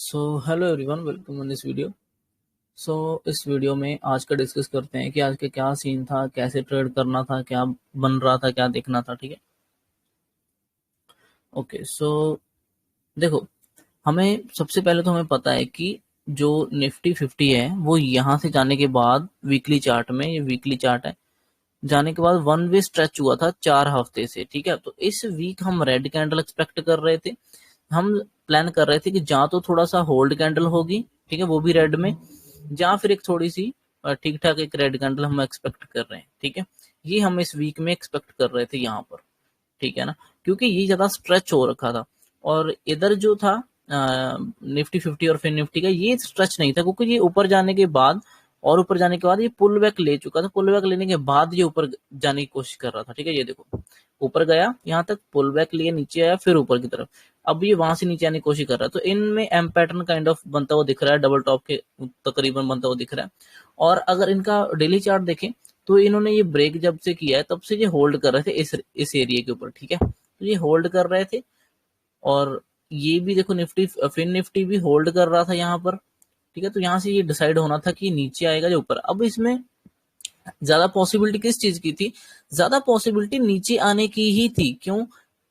So hello everyone, welcome in this video. So इस वीडियो में आज का डिस्कस करते हैं कि आज का क्या सीन था, कैसे ट्रेड करना था, क्या बन रहा था, क्या देखना था। ठीक है, ओके। सो देखो, हमें सबसे पहले तो हमें पता है कि जो निफ्टी 50 है वो यहाँ से जाने के बाद वीकली चार्ट में, ये वीकली चार्ट है, जाने के बाद वन वे स्ट्रेच हुआ था 4 हफ्ते से। ठीक है, तो इस वीक हम रेड कैंडल एक्सपेक्ट कर रहे थे। हम प्लान कर रहे थे कि जहाँ तो थोड़ा सा होल्ड कैंडल होगी, ठीक है, वो भी रेड में, जहाँ फिर एक थोड़ी सी ठीक ठाक एक रेड कैंडल हम एक्सपेक्ट कर रहे हैं। ठीक है, ये हम इस वीक में एक्सपेक्ट कर रहे थे यहाँ पर। ठीक है ना, क्योंकि ये ज्यादा स्ट्रेच हो रखा था। और इधर जो था निफ्टी 50 और फिर निफ्टी का, ये स्ट्रेच नहीं था, क्योंकि ये ऊपर जाने के बाद और ऊपर जाने के बाद ये पुल बैक ले चुका था। पुल बैक लेने के बाद ये ऊपर जाने की कोशिश कर रहा था। ठीक है, ये देखो, ऊपर गया यहाँ तक, पुल बैक लिए नीचे आया, फिर ऊपर की तरफ, अब ये वहां से नीचे आने की कोशिश कर रहा है। तो इनमें एम पैटर्न काइंड ऑफ बनता हुआ दिख रहा है, डबल टॉप के तकरीबन बनता हुआ दिख रहा है। और अगर इनका डेली चार्ट देखें तो इन्होंने ये ब्रेक जब से किया है तब से ये होल्ड कर रहे थे इस एरिया के ऊपर। ठीक है, तो ये होल्ड कर रहे थे। और ये भी देखो, निफ्टी फिन निफ्टी भी होल्ड कर रहा था यहाँ पर। ठीक है, तो यहाँ से ये डिसाइड होना था कि नीचे आएगा या ऊपर। अब इसमें ज्यादा पॉसिबिलिटी किस चीज की थी? ज्यादा पॉसिबिलिटी नीचे आने की ही थी। क्यों?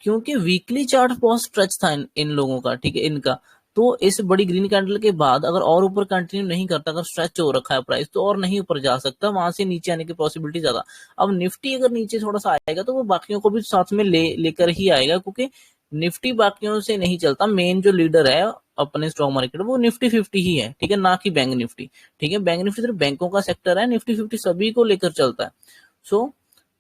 क्योंकि वीकली चार्ट बहुत स्ट्रेच था इन लोगों का। ठीक है, इनका तो इस बड़ी ग्रीन कैंडल के बाद अगर और ऊपर कंटिन्यू नहीं करता, अगर स्ट्रेच हो रखा है प्राइस, तो और नहीं ऊपर जा सकता, वहां से नीचे आने की पॉसिबिलिटी ज्यादा। अब निफ्टी अगर नीचे थोड़ा सा आएगा तो वो बाकियों को भी साथ में लेकर ही आएगा, क्योंकि निफ्टी बाकियों से नहीं चलता। मेन जो लीडर है अपने स्टॉक मार्केट वो निफ्टी 50 ही है। ठीक है, ना कि बैंक निफ्टी। ठीक है, बैंक निफ्टी सिर्फ बैंकों का सेक्टर है, निफ्टी 50 सभी को लेकर चलता है। सो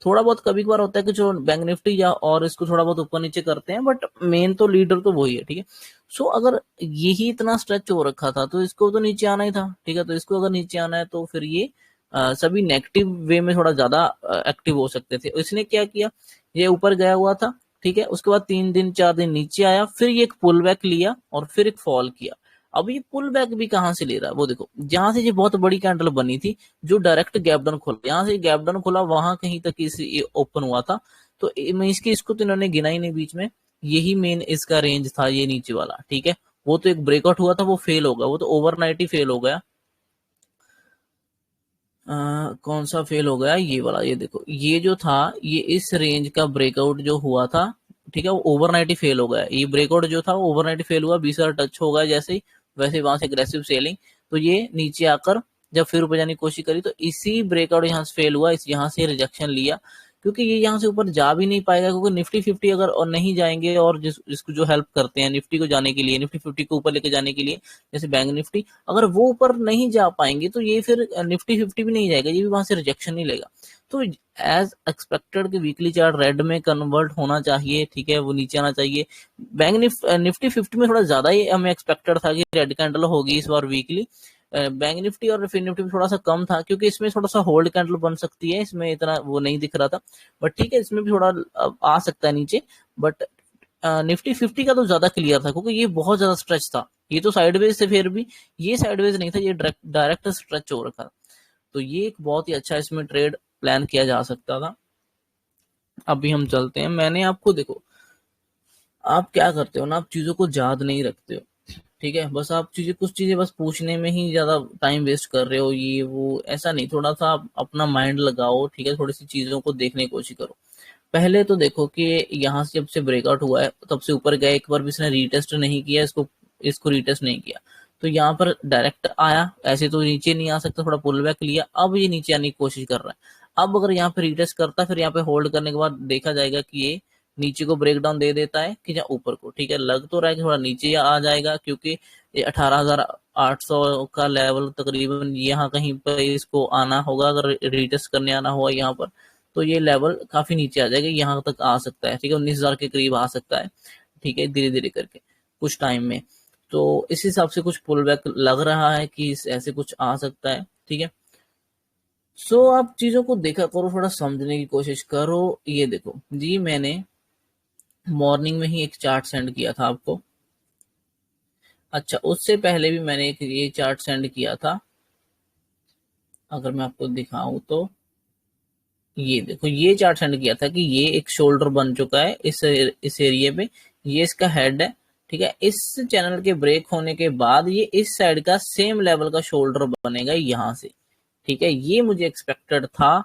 थोड़ा बहुत कभी कभार होता है कि जो बैंक निफ्टी या और इसको थोड़ा बहुत ऊपर नीचे करते हैं, बट मेन तो लीडर तो वही है। ठीक है, सो अगर यही इतना स्ट्रेच हो रखा था तो इसको तो नीचे आना ही था। ठीक है, तो इसको अगर नीचे आना है तो फिर ये सभी नेगेटिव वे में थोड़ा ज्यादा एक्टिव हो सकते थे। इसने क्या किया, ये ऊपर गया हुआ था। ठीक है, उसके बाद 3 दिन 4 दिन नीचे आया, फिर ये एक पुल बैक लिया और फिर एक फॉल किया। अब ये पुल बैक भी कहां से ले रहा है, वो देखो, जहां से ये बहुत बड़ी कैंडल बनी थी, जो डायरेक्ट गैप डाउन खुला, यहाँ से गैप डाउन खुला वहां कहीं तक ये ओपन हुआ था। तो इसको तो इन्होंने गिना ही नहीं बीच में। यही मेन इसका रेंज था, ये नीचे वाला। ठीक है, वो तो एक ब्रेकआउट हुआ था, वो फेल हो गया, वो तो ओवरनाइट ही फेल हो गया। कौन सा फेल हो गया? ये वाला, ये देखो, ये जो था, ये इस रेंज का ब्रेकआउट जो हुआ था, ठीक है, वो ओवरनाइट ही फेल हो गया। ये ब्रेकआउट जो था वो ओवरनाइट फेल हुआ, 20,000 टच हो गया जैसे ही, वैसे वहां से एग्रेसिव सेलिंग। तो ये नीचे आकर जब फिर ऊपर जाने की कोशिश करी तो इसी ब्रेकआउट यहाँ से फेल हुआ, इस यहाँ से रिजेक्शन लिया, क्योंकि ये यहाँ से ऊपर जा भी नहीं पाएगा, क्योंकि निफ्टी 50 अगर और नहीं जाएंगे, और जिसको जो हेल्प करते हैं निफ्टी को जाने के लिए, निफ्टी 50 को ऊपर लेके जाने के लिए, जैसे बैंक निफ्टी, अगर वो ऊपर नहीं जा पाएंगे तो ये फिर निफ्टी 50 भी नहीं जाएगा, ये भी वहां से रिजेक्शन नहीं लेगा। तो एज एक्सपेक्टेड कि वीकली चार्ट रेड में कन्वर्ट होना चाहिए। ठीक है, वो नीचे आना चाहिए। निफ्टी 50 में थोड़ा ज्यादा ही हमें एक्सपेक्टेड था कि रेड कैंडल होगी इस बार वीकली। बैंक निफ्टी और फिर निफ्टी में थोड़ा सा कम था, क्योंकि इसमें थोड़ा सा होल्ड कैंडल बन सकती है, इसमें इतना वो नहीं दिख रहा था। बट ठीक है, इसमें भी थोड़ा आ सकता है नीचे। बट निफ्टी 50 का तो ज्यादा क्लियर था, क्योंकि ये बहुत ज्यादा स्ट्रेच था। ये तो साइडवेज थे, फिर भी ये साइडवेज नहीं था, ये डायरेक्ट स्ट्रेच हो रखा था। तो ये एक बहुत ही अच्छा इसमें ट्रेड प्लान किया जा सकता था। अभी हम चलते हैं। मैंने आपको, देखो, आप क्या करते हो ना, आप चीजों को याद नहीं रखते हो। ठीक है, बस आप कुछ चीजें बस पूछने में ही ज्यादा टाइम वेस्ट कर रहे हो, ये वो ऐसा नहीं, थोड़ा सा आप अपना माइंड लगाओ। ठीक है, थोड़ी सी चीजों को देखने की कोशिश करो। पहले तो देखो कि यहाँ से जब से ब्रेकआउट हुआ है तब से ऊपर गया, एक बार भी इसने रीटेस्ट नहीं किया, इसको इसको रीटेस्ट नहीं किया। तो यहाँ पर डायरेक्ट आया, ऐसे तो नीचे नहीं आ सकता, थोड़ा पुल बैक लिया, अब ये नीचे आने की कोशिश कर रहा है। अब अगर यहाँ पे रीटेस्ट करता है, फिर यहाँ पे होल्ड करने के बाद देखा जाएगा कि ये नीचे को ब्रेक डाउन दे देता है कि या ऊपर को। ठीक है, लग तो रहा है कि थोड़ा नीचे आ जाएगा, क्योंकि ये 18,800 का लेवल तकरीबन यहाँ कहीं पर इसको आना होगा, अगर रिटेस्ट करने आना हुआ यहाँ पर, तो ये लेवल काफी नीचे आ जाएगा, यहाँ तक आ सकता है। ठीक है, 19,000 के करीब आ सकता है। ठीक है, धीरे धीरे करके कुछ टाइम में। तो इस हिसाब से कुछ पुल बैक लग रहा है कि ऐसे कुछ आ सकता है। ठीक है, सो आप चीजों को देखा करो, थोड़ा समझने की कोशिश करो। ये देखो जी, मैंने मॉर्निंग में ही एक चार्ट सेंड किया था आपको। अच्छा, उससे पहले भी मैंने एक ये चार्ट सेंड किया था, अगर मैं आपको दिखाऊं तो ये देखो, ये चार्ट सेंड किया था कि ये एक शोल्डर बन चुका है इस एरिया पे, ये इसका हेड है। ठीक है। इस चैनल के ब्रेक होने के बाद ये इस साइड का सेम लेवल का शोल्डर बनेगा यहाँ से, ठीक है। ये मुझे एक्सपेक्टेड था,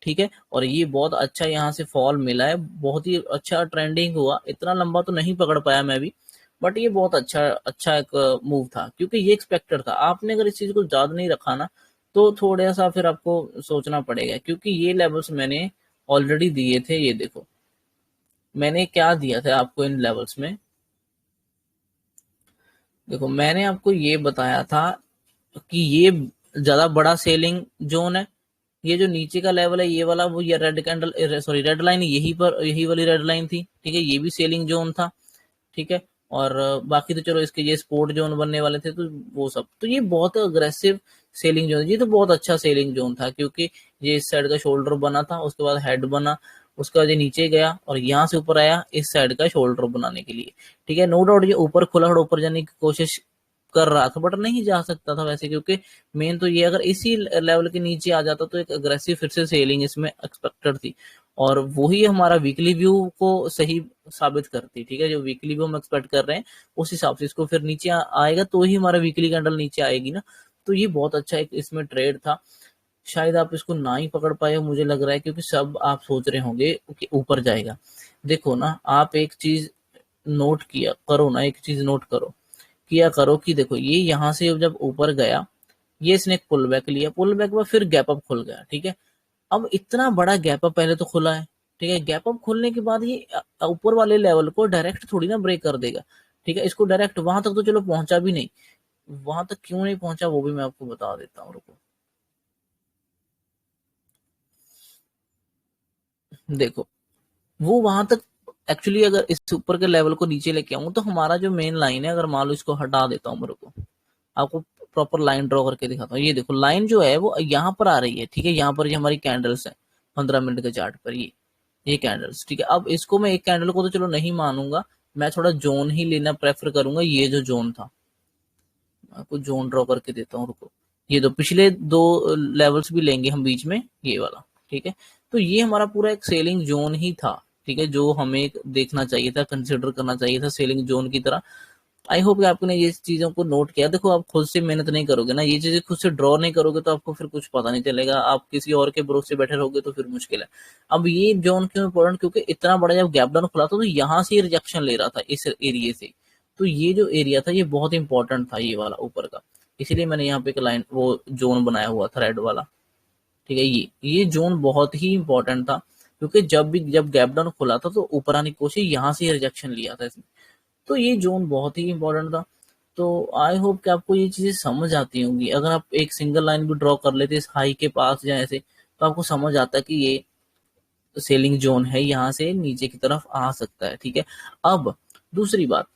ठीक है। और ये बहुत अच्छा यहाँ से फॉल मिला है, बहुत ही अच्छा ट्रेंडिंग हुआ। इतना लंबा तो नहीं पकड़ पाया मैं भी, बट ये बहुत अच्छा अच्छा एक मूव था, क्योंकि ये एक्सपेक्टेड था। आपने अगर इस चीज को याद नहीं रखा ना, तो थोड़ा सा फिर आपको सोचना पड़ेगा, क्योंकि ये लेवल्स मैंने ऑलरेडी दिए थे। ये देखो मैंने क्या दिया था आपको इन लेवल्स में। देखो मैंने आपको ये बताया था कि ये ज्यादा बड़ा सेलिंग जोन है। ये जो नीचे का लेवल है ये वाला, वो ये red candle, sorry red line, यही पर यही वाली रेड लाइन थी, ठीक है। ये भी सेलिंग जोन था, ठीक है। और बाकी तो चलो इसके ये स्पोर्ट जोन बनने वाले थे, तो वो सब तो ये बहुत अग्रेसिव सेलिंग जोन, ये तो बहुत अच्छा सेलिंग जोन था, क्योंकि ये इस साइड का शोल्डर बना था, उसके बाद हेड बना, उसके बाद ये नीचे गया और यहाँ से ऊपर आया इस साइड का शोल्डर बनाने के लिए, ठीक है। नो डाउट ये ऊपर खुला और ऊपर जाने की कोशिश कर रहा था, बट नहीं जा सकता था वैसे, क्योंकि मेन तो ये अगर इसी लेवल के नीचे आ जाता तो एक अग्रेसिव फिर से सेलिंग इसमें एक्सपेक्टेड थी, और वही हमारा वीकली व्यू को सही साबित करती, ठीक है। जो वीकली व्यू हम एक्सपेक्ट कर रहे हैं उस हिसाब से इसको फिर नीचे आएगा, तो ही हमारा वीकली कैंडल नीचे आएगी ना। तो ये बहुत अच्छा एक इसमें ट्रेड था। शायद आप इसको ना ही पकड़ पाए हो मुझे लग रहा है, क्योंकि सब आप सोच रहे होंगे कि ऊपर जाएगा। देखो ना, आप एक चीज नोट किया करो ना, एक चीज नोट करो, किया करो कि देखो ये यहाँ से जब ऊपर गया, ये इसने एक पुल बैक लिया, पुल बैक में फिर गैप अप खुल गया, ठीक है। अब इतना बड़ा गैप अप पहले तो खुला है, ठीक है। गैप अप खुलने के बाद ये ऊपर वाले लेवल को डायरेक्ट थोड़ी ना ब्रेक कर देगा, ठीक है। इसको डायरेक्ट वहां तक तो चलो पहुंचा भी नहीं, वहां तक क्यों नहीं पहुंचा वो भी मैं आपको बता देता हूँ, रुको। देखो वो वहां तक एक्चुअली, अगर इस ऊपर के लेवल को नीचे लेके आऊं तो हमारा जो मेन लाइन है, अगर मान लो इसको हटा देता हूँ, मेरे को आपको प्रॉपर लाइन ड्रॉ करके दिखाता हूँ। ये देखो लाइन जो है वो यहाँ पर आ रही है, ठीक है। यहाँ पर ये हमारी कैंडल्स है 15 मिनट के चार्ट पर, ये कैंडल्स, ठीक है। अब इसको मैं एक कैंडल को तो चलो नहीं मानूंगा, मैं थोड़ा जोन ही लेना प्रेफर करूंगा। ये जो जोन था, आपको जोन ड्रॉ करके देता हूँ, रुको। ये दो पिछले दो लेवल्स भी लेंगे हम बीच में, ये वाला, ठीक है। तो ये हमारा पूरा एक सेलिंग जोन ही था, ठीक है, जो हमें देखना चाहिए था, कंसिडर करना चाहिए था सेलिंग जोन की तरह। आई होप कि आपने ये चीजों को नोट किया। देखो आप खुद से मेहनत नहीं करोगे ना, ये चीजें खुद से ड्रॉ नहीं करोगे तो आपको फिर कुछ पता नहीं चलेगा, आप किसी और के भरोसे बैठे रहोगे तो फिर मुश्किल है। अब ये जोन क्यों इंपॉर्टेंट, क्योंकि इतना बड़ा जब गैप डाउन खुला था तो यहाँ से रिजेक्शन ले रहा था इस एरिया से, तो ये जो एरिया था ये बहुत इंपॉर्टेंट था, ये वाला ऊपर का। इसलिए मैंने यहाँ पे एक लाइन वो जोन बनाया हुआ था रेड वाला, ठीक है। ये जोन बहुत ही इंपॉर्टेंट था, क्योंकि जब गैप डाउन खुला था तो ऊपर आने की कोशिश, यहाँ से रिजेक्शन लिया था इसने, तो ये जोन बहुत ही इंपॉर्टेंट था। तो आई होप कि आपको ये चीजें समझ आती होंगी। अगर आप एक सिंगल लाइन भी ड्रॉ कर लेते इस हाई के पास या ऐसे, तो आपको समझ आता है कि ये सेलिंग जोन है, यहाँ से नीचे की तरफ आ सकता है, ठीक है। अब दूसरी बात,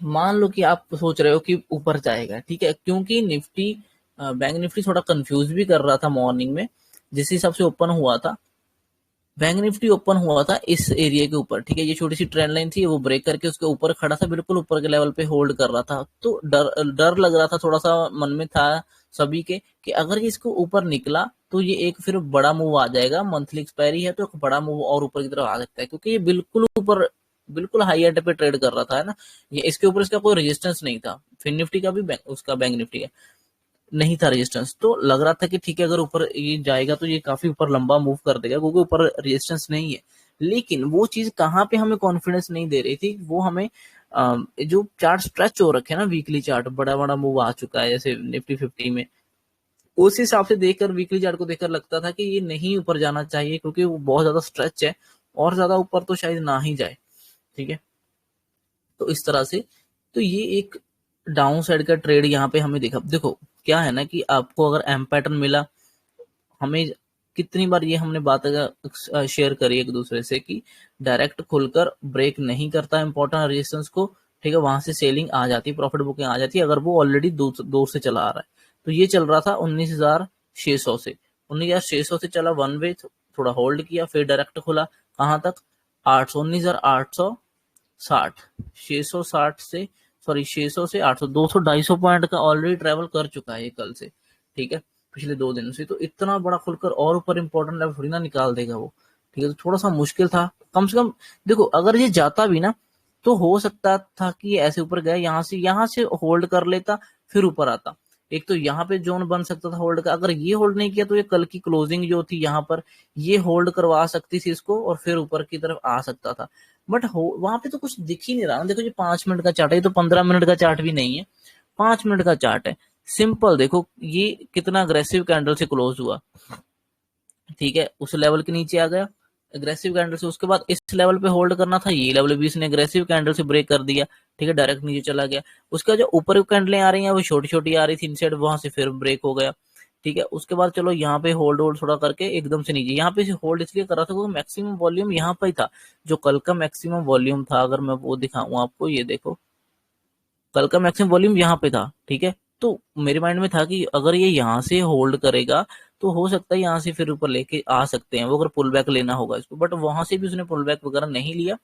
मान लो कि आप सोच रहे हो कि ऊपर जाएगा, ठीक है, क्योंकि निफ्टी बैंक निफ्टी थोड़ा कंफ्यूज भी कर रहा था मॉर्निंग में, जिस हिसाब से ओपन हुआ था। बैंक निफ्टी ओपन हुआ था इस एरिया के ऊपर, ठीक है। ये छोटी सी ट्रेंड लाइन थी, वो ब्रेक करके उसके ऊपर खड़ा था, बिल्कुल ऊपर के लेवल पे होल्ड कर रहा था। तो डर डर लग रहा था, थोड़ा सा मन में था सभी के, कि अगर ये इसको ऊपर निकला तो ये एक फिर बड़ा मूव आ जाएगा, मंथली एक्सपायरी है तो एक बड़ा मूव और ऊपर की तरफ आ सकता है, क्योंकि ये बिल्कुल ऊपर, बिल्कुल हाई एंड पे ट्रेड कर रहा था, है ना। ये इसके ऊपर इसका कोई रेजिस्टेंस नहीं था, फिन निफ्टी का भी उसका बैंक निफ्टी का नहीं था रेजिस्टेंस। तो लग रहा था कि ठीक है, अगर ऊपर ये जाएगा तो ये काफी ऊपर लंबा मूव कर देगा, क्योंकि ऊपर रेजिस्टेंस नहीं है। लेकिन वो चीज कहाँ पे हमें कॉन्फिडेंस नहीं दे रही थी, वो हमें जो चार्ट स्ट्रेच हो रखे ना, वीकली चार्ट बड़ा बड़ा मूव आ चुका है जैसे निफ्टी 50 में, उस हिसाब से देखकर वीकली चार्ट को देखकर लगता था कि ये नहीं ऊपर जाना चाहिए, क्योंकि वो बहुत ज्यादा स्ट्रेच है, और ज्यादा ऊपर तो शायद ना ही जाए, ठीक है। तो इस तरह से, तो ये एक डाउन साइड का ट्रेड यहाँ पे हमें देखा। देखो क्या है ना, कि आपको अगर एम पैटर्न मिला, हमें कितनी बार ये हमने बात शेयर करी एक दूसरे से, कि डायरेक्ट खुलकर ब्रेक नहीं करता इंपॉर्टेंट रेजिस्टेंस को, ठीक है। वहां से सेलिंग आ जाती है, प्रॉफिट बुकिंग आ जाती है, अगर वो ऑलरेडी दूर से चला आ रहा है। तो ये चल रहा था 19,600 से, 19,600 से चला वन वे, थोड़ा होल्ड किया, फिर डायरेक्ट खुला कहाँ तक, 19,860, 660 से, सॉरी 600 से 800, 200 250 पॉइंट का ऑलरेडी ट्रेवल कर चुका है ये कल से, ठीक है, पिछले 2 दिनों से। तो इतना बड़ा खुलकर और ऊपर इंपॉर्टेंट लेवल थोड़ी ना निकाल देगा वो, ठीक है। तो थोड़ा सा मुश्किल था, कम से कम। देखो अगर ये जाता भी ना, तो हो सकता था कि ये ऐसे ऊपर गया, यहाँ से होल्ड कर लेता फिर ऊपर आता। एक तो यहाँ पे जोन बन सकता था होल्ड का, अगर ये होल्ड नहीं किया तो ये कल की क्लोजिंग जो थी यहाँ पर ये होल्ड करवा सकती थी इसको और फिर ऊपर की तरफ आ सकता था। बट वहां पे तो कुछ दिख ही नहीं रहा। देखो ये 5 मिनट का चार्ट है, ये तो 15 मिनट का चार्ट भी नहीं है, 5 मिनट का चार्ट है। सिंपल देखो ये कितना अग्रेसिव कैंडल से क्लोज हुआ, ठीक है, उस लेवल के नीचे आ गया अग्रेसिव कैंडल से, उसके बाद इस लेवल पे होल्ड करना था, ये लेवल भी इसने अग्रेसिव कैंडल से ब्रेक कर दिया, ठीक है, डायरेक्ट नीचे चला गया। उसका जो ऊपर कैंडलें आ रही हैं वो छोटी छोटी आ रही थी इनसाइड, वहां से फिर ब्रेक हो गया, ठीक है। उसके बाद चलो यहाँ पे होल्ड होल्ड थोड़ा करके एकदम से नीचे, यहाँ पे होल्ड इसलिए कर रहा था क्योंकि मैक्सिमम वॉल्यूम यहाँ पे ही था, जो कल का मैक्सिमम वॉल्यूम था। अगर मैं वो दिखाऊं आपको, ये देखो कल का मैक्सिमम वॉल्यूम यहाँ पे था, ठीक है। तो मेरे माइंड में था कि अगर ये यहाँ से होल्ड करेगा तो हो सकता है यहाँ से फिर ऊपर लेके आ सकते हैं वो, अगर पुल बैक लेना होगा इसको। बट वहां से भी उसने पुल बैक वगैरह नहीं लिया,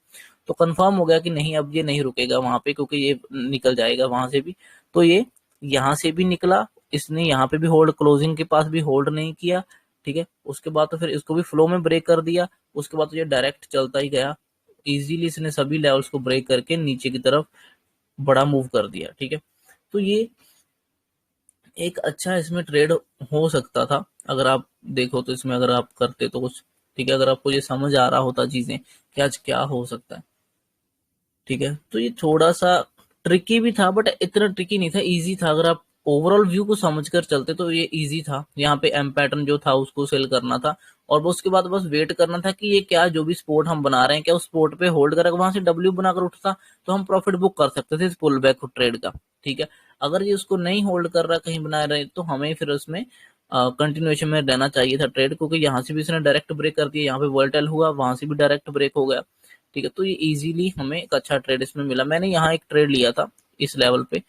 तो कंफर्म हो गया कि नहीं अब ये नहीं रुकेगा वहां पे, क्योंकि ये निकल जाएगा वहां से भी। तो ये यहाँ से भी निकला, इसने यहाँ पे भी होल्ड, क्लोजिंग के पास भी होल्ड नहीं किया, ठीक है। उसके बाद तो फिर इसको भी फ्लो में ब्रेक कर दिया, उसके बाद तो ये डायरेक्ट चलता ही गया इजीली, इसने सभी लेवल्स को ब्रेक करके नीचे की तरफ बड़ा मूव कर दिया, ठीक है। तो ये एक अच्छा इसमें ट्रेड हो सकता था, अगर आप देखो तो इसमें अगर आप करते तो कुछ, ठीक है, अगर आपको ये समझ आ रहा होता चीजें कि आज क्या हो सकता है, ठीक है। तो ये थोड़ा सा ट्रिकी भी था बट इतना ट्रिकी नहीं था, इजी था। अगर आप ओवरऑल व्यू को समझकर चलते तो ये इजी था। यहाँ पे एम पैटर्न जो था उसको सेल करना था और उसके बाद बस वेट करना था कि ये क्या जो भी स्पोर्ट हम बना रहे हैं क्या उस स्पोर्ट पे होल्ड करेगा, वहां से डब्ल्यू बनाकर उठता तो हम प्रॉफिट बुक कर सकते थे इस पुल बैक ट्रेड का, ठीक है। अगर ये उसको नहीं होल्ड कर रहा कहीं बना रहे तो हमें फिर उसमें कंटिन्यूएशन में रहना चाहिए था ट्रेड, क्योंकि यहाँ से भी इसने डायरेक्ट ब्रेक कर दिया, यहाँ पे वोलेटाइल हुआ, वहां से भी डायरेक्ट ब्रेक हो गया, ठीक है। तो ये इजीली हमें एक अच्छा ट्रेड इसमें मिला। मैंने यहाँ एक ट्रेड लिया था इस लेवल पे,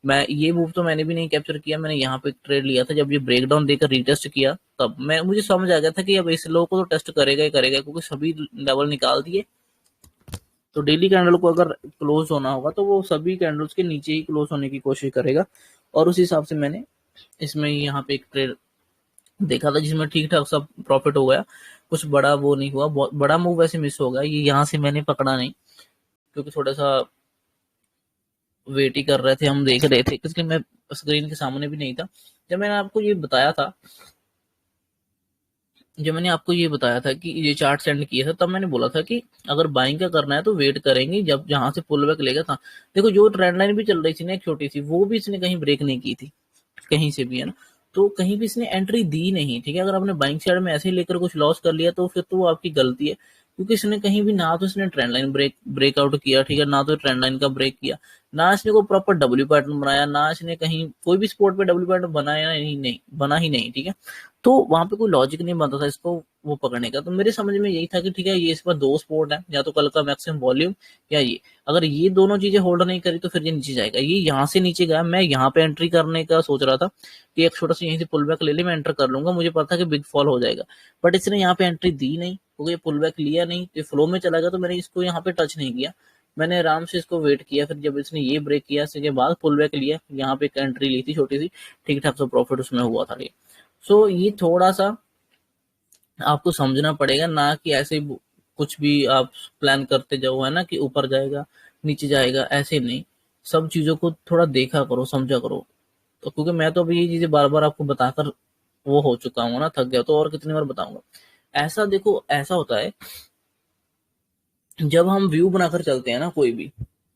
मैं ये मूव तो मैंने भी नहीं कैप्चर किया, मैंने यहाँ पे एक ट्रेड लिया था। जब ये ब्रेकडाउन देकर रीटेस्ट किया तब मुझे समझ आ गया था कि अब इस लो को तो टेस्ट करेगा ही करेगा, क्योंकि सभी लेवल निकाल दिए। तो डेली कैंडल को अगर क्लोज होना होगा तो वो सभी कैंडल्स के नीचे ही क्लोज होने की कोशिश करेगा, और उस हिसाब से मैंने इसमें यहाँ पे एक ट्रेड देखा था जिसमें ठीक ठाक सब प्रॉफिट हो गया, कुछ बड़ा वो नहीं हुआ। बहुत बड़ा मूव वैसे मिस हो गया, ये यहाँ से मैंने पकड़ा नहीं क्योंकि थोड़ा सा वेट ही कर रहे थे, हम देख रहे थे, इसलिए मैं स्क्रीन के सामने भी नहीं था। जब मैंने आपको ये बताया था जब मैंने आपको ये बताया था कि ये चार्ट सेंड किया था, तब मैंने बोला था कि अगर बाइंग का करना है तो वेट करेंगे जब जहां से पुल बैक लेगा था। देखो जो ट्रेंड लाइन भी चल रही थी ना एक छोटी सी, वो भी इसने कहीं ब्रेक नहीं की थी कहीं से भी, है ना। तो कहीं भी इसने एंट्री दी नहीं, ठीक है। अगर आपने बाइंग साइड में ऐसे ही लेकर कुछ लॉस कर लिया तो फिर तो वो आपकी गलती है, क्योंकि इसने कहीं भी ना तो इसने ट्रेंड लाइन ब्रेकआउट किया, ठीक है, ना तो ट्रेंड लाइन का ब्रेक किया, ना इसने कोई प्रॉपर डब्ल्यू पैटर्न बनाया, ना इसने कहीं कोई भी स्पोर्ट पे डब्ल्यू पैटर्न बनाया नहीं बना ही नहीं, ठीक है। तो वहां पे कोई लॉजिक नहीं बनता था इसको वो पकड़ने का। तो मेरे समझ में यही था कि ठीक है ये इस पर दो स्पोर्ट है, या तो कल का मैक्सिमम वॉल्यूम या ये, अगर ये दोनों चीजें होल्ड नहीं करी तो फिर ये नीचे जाएगा। ये यहाँ से नीचे गया, मैं यहाँ पे एंट्री करने का सोच रहा था कि एक छोटा सा यहीं से पुल बैक ले ले, मैं एंटर कर लूंगा, मुझे पता है कि बिग फॉल हो जाएगा। बट इसने यहाँ पे एंट्री दी नहीं, क्योंकि ये पुल बैक लिया नहीं, तो फ्लो में चला गया, तो मैंने इसको यहाँ पे टच नहीं किया। मैंने आराम से इसको वेट किया, फिर जब इसने ये ब्रेक किया इसके बाद पुल बैक लिया, यहाँ पे एक एंट्री ली थी छोटी सी, ठीक ठाक सा प्रॉफिट उसमें हुआ था। सो ये थोड़ा सा आपको समझना पड़ेगा, ना कि ऐसे कुछ भी आप प्लान करते जाओ, है ना, कि ऊपर जाएगा नीचे जाएगा, ऐसे नहीं। सब चीजों को थोड़ा देखा करो, समझा करो। तो क्योंकि मैं तो अभी ये चीजें बार बार आपको बताकर वो हो चुका हूँ ना, थक गया, तो और कितनी बार बताऊंगा। ऐसा देखो ऐसा होता है जब हम व्यू बनाकर चलते हैं ना कोई भी,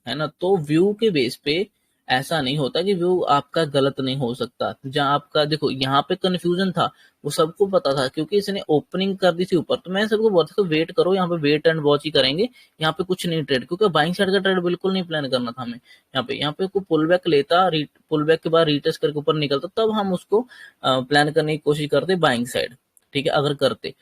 है ना, तो व्यू के बेस पे ऐसा नहीं होता कि व्यू आपका गलत नहीं हो सकता। जहां आपका देखो यहाँ पे कंफ्यूजन था, वो सबको पता था क्योंकि इसने ओपनिंग कर दी थी ऊपर, तो मैं सबको बोलता था वेट करो, यहाँ पे वेट एंड वॉच ही करेंगे, यहाँ पे कुछ नहीं ट्रेड, क्योंकि बाइंग साइड का ट्रेड बिल्कुल नहीं प्लान करना था हमें। यहाँ पे कोई पुल बैक लेता, पुल बैक के बाद रीटेस्ट करके ऊपर निकलता, तब हम उसको प्लान करने की कोशिश करते बाइंग साइड, ठीक है, अगर करते।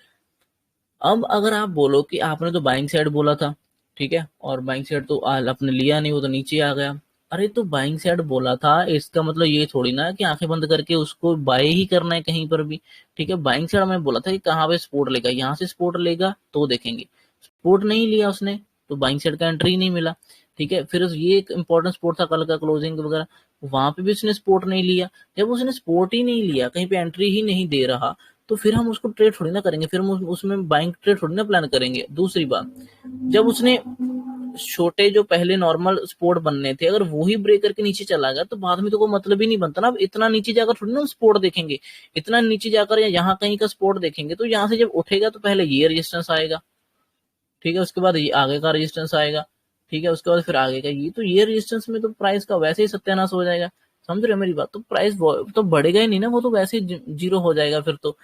अब अगर आप बोलो कि आपने तो बाइंग साइड बोला था, ठीक है, और बाइंग साइड तो आपने लिया नहीं, वो तो नीचे आ गया। अरे तो बाइंग साइड बोला था, इसका मतलब ये थोड़ी ना कि आंखें बंद करके उसको बाय ही करना है कहीं पर भी, ठीक है। बाइंग साइड में बोला था कि कहाँ पे सपोर्ट लेगा, यहाँ से सपोर्ट लेगा तो देखेंगे। सपोर्ट नहीं लिया उसने, तो बाइंग साइड का एंट्री नहीं मिला, ठीक है। फिर ये एक इंपॉर्टेंट सपोर्ट था कल का क्लोजिंग वगैरह, वहां पे भी उसने सपोर्ट नहीं लिया। जब उसने सपोर्ट ही नहीं लिया, कहीं पे एंट्री ही नहीं दे रहा, तो फिर हम उसको ट्रेड थोड़ी ना करेंगे, फिर हम उसमें बाइंग ट्रेड थोड़ी ना प्लान करेंगे। दूसरी बात, जब उसने छोटे जो पहले नॉर्मल स्पोर्ट बनने थे, अगर वो ही ब्रेक करके नीचे चला गया तो बाद में तो कोई मतलब ही नहीं बनता ना। अब इतना नीचे जाकर थोड़ी ना स्पोर्ट देखेंगे, इतना नीचे जाकर या यहाँ कहीं का स्पोर्ट देखेंगे, तो यहाँ से जब उठेगा तो पहले ये रेजिस्टेंस आएगा, ठीक है, उसके बाद ये आगे का रेजिस्टेंस आएगा, ठीक है, उसके बाद फिर आगे का ये, तो ये रेजिस्टेंस में तो प्राइस का वैसे ही सत्यानाश हो जाएगा। समझ रहे हो मेरी बात? तो प्राइस तो बढ़ेगा ही नहीं ना, वो तो वैसे ही जीरो हो जाएगा फिर तो,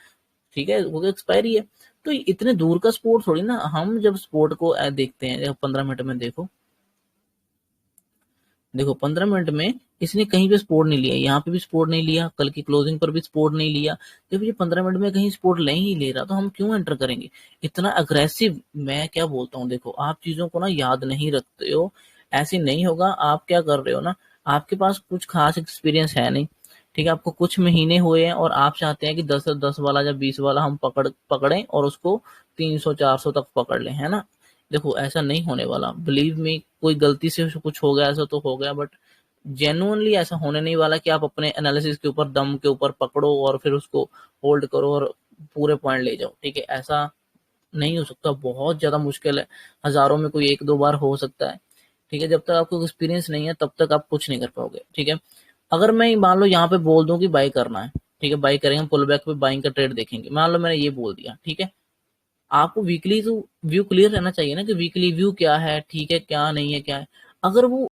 ठीक है, वो एक्सपायरी है। तो इतने दूर का स्पोर्ट थोड़ी ना, हम जब स्पोर्ट को देखते हैं 15 मिनट में, देखो देखो 15 मिनट में इसने कहीं पे सपोर्ट नहीं लिया, यहाँ पे भी सपोर्ट नहीं लिया, कल की क्लोजिंग पर भी सपोर्ट नहीं लिया। जब ये 15 मिनट में कहीं सपोर्ट नहीं ही ले रहा तो हम क्यों एंटर करेंगे इतना अग्रेसिव? मैं क्या बोलता हूँ, देखो आप चीजों को ना याद नहीं रखते हो, ऐसे नहीं होगा। आप क्या कर रहे हो ना, आपके पास कुछ खास एक्सपीरियंस है नहीं, ठीक है, आपको कुछ महीने हुए हैं और आप चाहते हैं कि 10 वाला या 20 वाला हम पकड़ें और उसको 300 400 तक पकड़ लें, है ना? देखो ऐसा नहीं होने वाला, बिलीव मी। कोई गलती से कुछ हो गया ऐसा तो हो गया, बट जेन्युइनली ऐसा होने नहीं वाला कि आप अपने एनालिसिस के ऊपर, दम के ऊपर पकड़ो और फिर उसको होल्ड करो और पूरे पॉइंट ले जाओ, ठीक है, ऐसा नहीं हो सकता, बहुत ज्यादा मुश्किल है। हजारों में कोई एक दो बार हो सकता है, ठीक है। जब तक आपको एक्सपीरियंस नहीं है तब तक आप कुछ नहीं कर पाओगे, ठीक है। अगर मैं मान लो यहाँ पे बोल दूं कि बाई करना है, ठीक है, बाई करेंगे, पुल बैक पे बाइंग का ट्रेड देखेंगे, मान लो मैंने ये बोल दिया, ठीक है। आपको वीकली तो व्यू क्लियर रहना चाहिए ना कि वीकली व्यू क्या है, ठीक है, क्या नहीं है, क्या है। अगर वो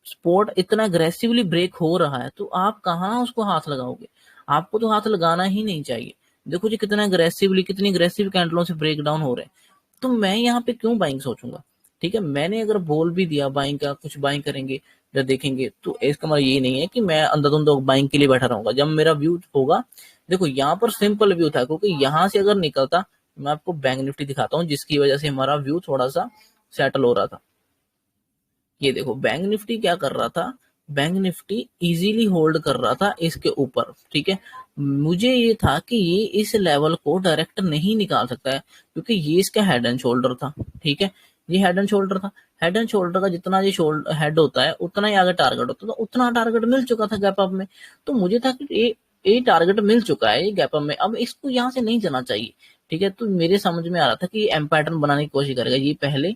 स्पोर्ट इतना अग्रेसिवली ब्रेक हो रहा है तो आप कहाँ उसको हाथ लगाओगे? आपको तो हाथ लगाना ही नहीं चाहिए। देखो जी कितना अग्रेसिवली, कितनी अग्रेसिव कैंडलों से ब्रेक डाउन हो रहे हैं, तो मैं यहाँ पे क्यों बाइंग सोचूंगा? ठीक है, मैंने अगर बोल भी दिया बाइंग का, कुछ बाइंग करेंगे जब देखेंगे, तो इसका मतलब ये नहीं है कि मैं अंधाधुंध बाइंग के लिए बैठा रहूंगा जब मेरा व्यू होगा। देखो यहाँ पर सिंपल व्यू था, क्योंकि यहाँ से अगर निकलता, मैं आपको बैंक निफ्टी दिखाता हूँ जिसकी वजह से हमारा व्यू थोड़ा सा सेटल हो रहा था। ये देखो बैंक निफ्टी क्या कर रहा था, बैंक निफ्टी इजीली होल्ड कर रहा था इसके ऊपर, ठीक है। मुझे ये था कि ये इस लेवल को डायरेक्ट नहीं निकाल सकता है, क्योंकि ये इसका हेड एंड शोल्डर था, ठीक है, ये हेड एंड शोल्डर था। हेड एंड शोल्डर का जितना ये शोल्डर हेड होता है उतना ही आगे टारगेट होता था, उतना टारगेट मिल चुका था गैप अप में। तो मुझे था कि ये टारगेट मिल चुका है ये गैप अप में, अब इसको यहाँ से नहीं जाना चाहिए, ठीक है। तो मेरे समझ में आ रहा था कि एम पैटर्न बनाने की कोशिश करेगा, ये पहले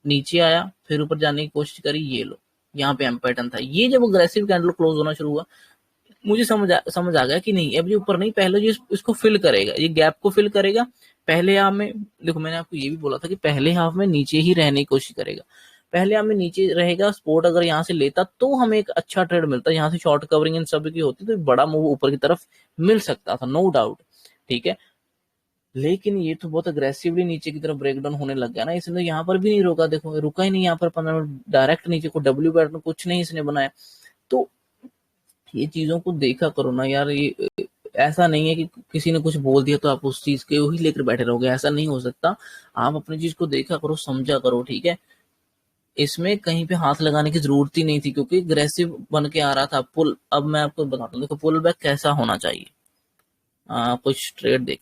नीचे आया, फिर ऊपर जाने की कोशिश करी, ये लो यहाँ पे एम पैटर्न था। ये जब अग्रेसिव कैंडल क्लोज होना शुरू हुआ, मुझे समझ आ गया कि नहीं, अब ये ऊपर नहीं, पहले जो इसको फिल करेगा, ये गैप को फिल करेगा पहले हाफ में। देखो मैंने आपको ये भी बोला था कि पहले हाफ में नीचे ही रहने की कोशिश करेगा, पहले हाफ में नीचे रहेगा। सपोर्ट अगर यहाँ से लेता तो हमें एक अच्छा ट्रेड मिलता, यहाँ से शॉर्ट कवरिंग इन सब की होती तो बड़ा मूव ऊपर की तरफ मिल सकता था, नो डाउट, ठीक है। लेकिन ये तो बहुत अग्रेसिवली नीचे की तरफ ब्रेकडाउन होने लग गया ना, इसने यहाँ पर भी नहीं रोका, देखो रुका ही नहीं यहाँ पर 15 मिनट, डायरेक्ट नीचे को डब्ल्यू पैटर्न कुछ नहीं इसने बनाया। तो ये चीजों को देखा करो ना यार, ये ऐसा नहीं है कि किसी ने कुछ बोल दिया तो आप उस चीज के वही लेकर बैठे रहोगे, ऐसा नहीं हो सकता। आप अपनी चीज को देखा करो, समझा करो, ठीक है। इसमें कहीं पे हाथ लगाने की जरूरत ही नहीं थी, क्योंकि अग्रेसिव बन के आ रहा था पुल। अब मैं आपको बताता हूँ, देखो पुल बैक कैसा होना चाहिए। कुछ ट्रेड देख,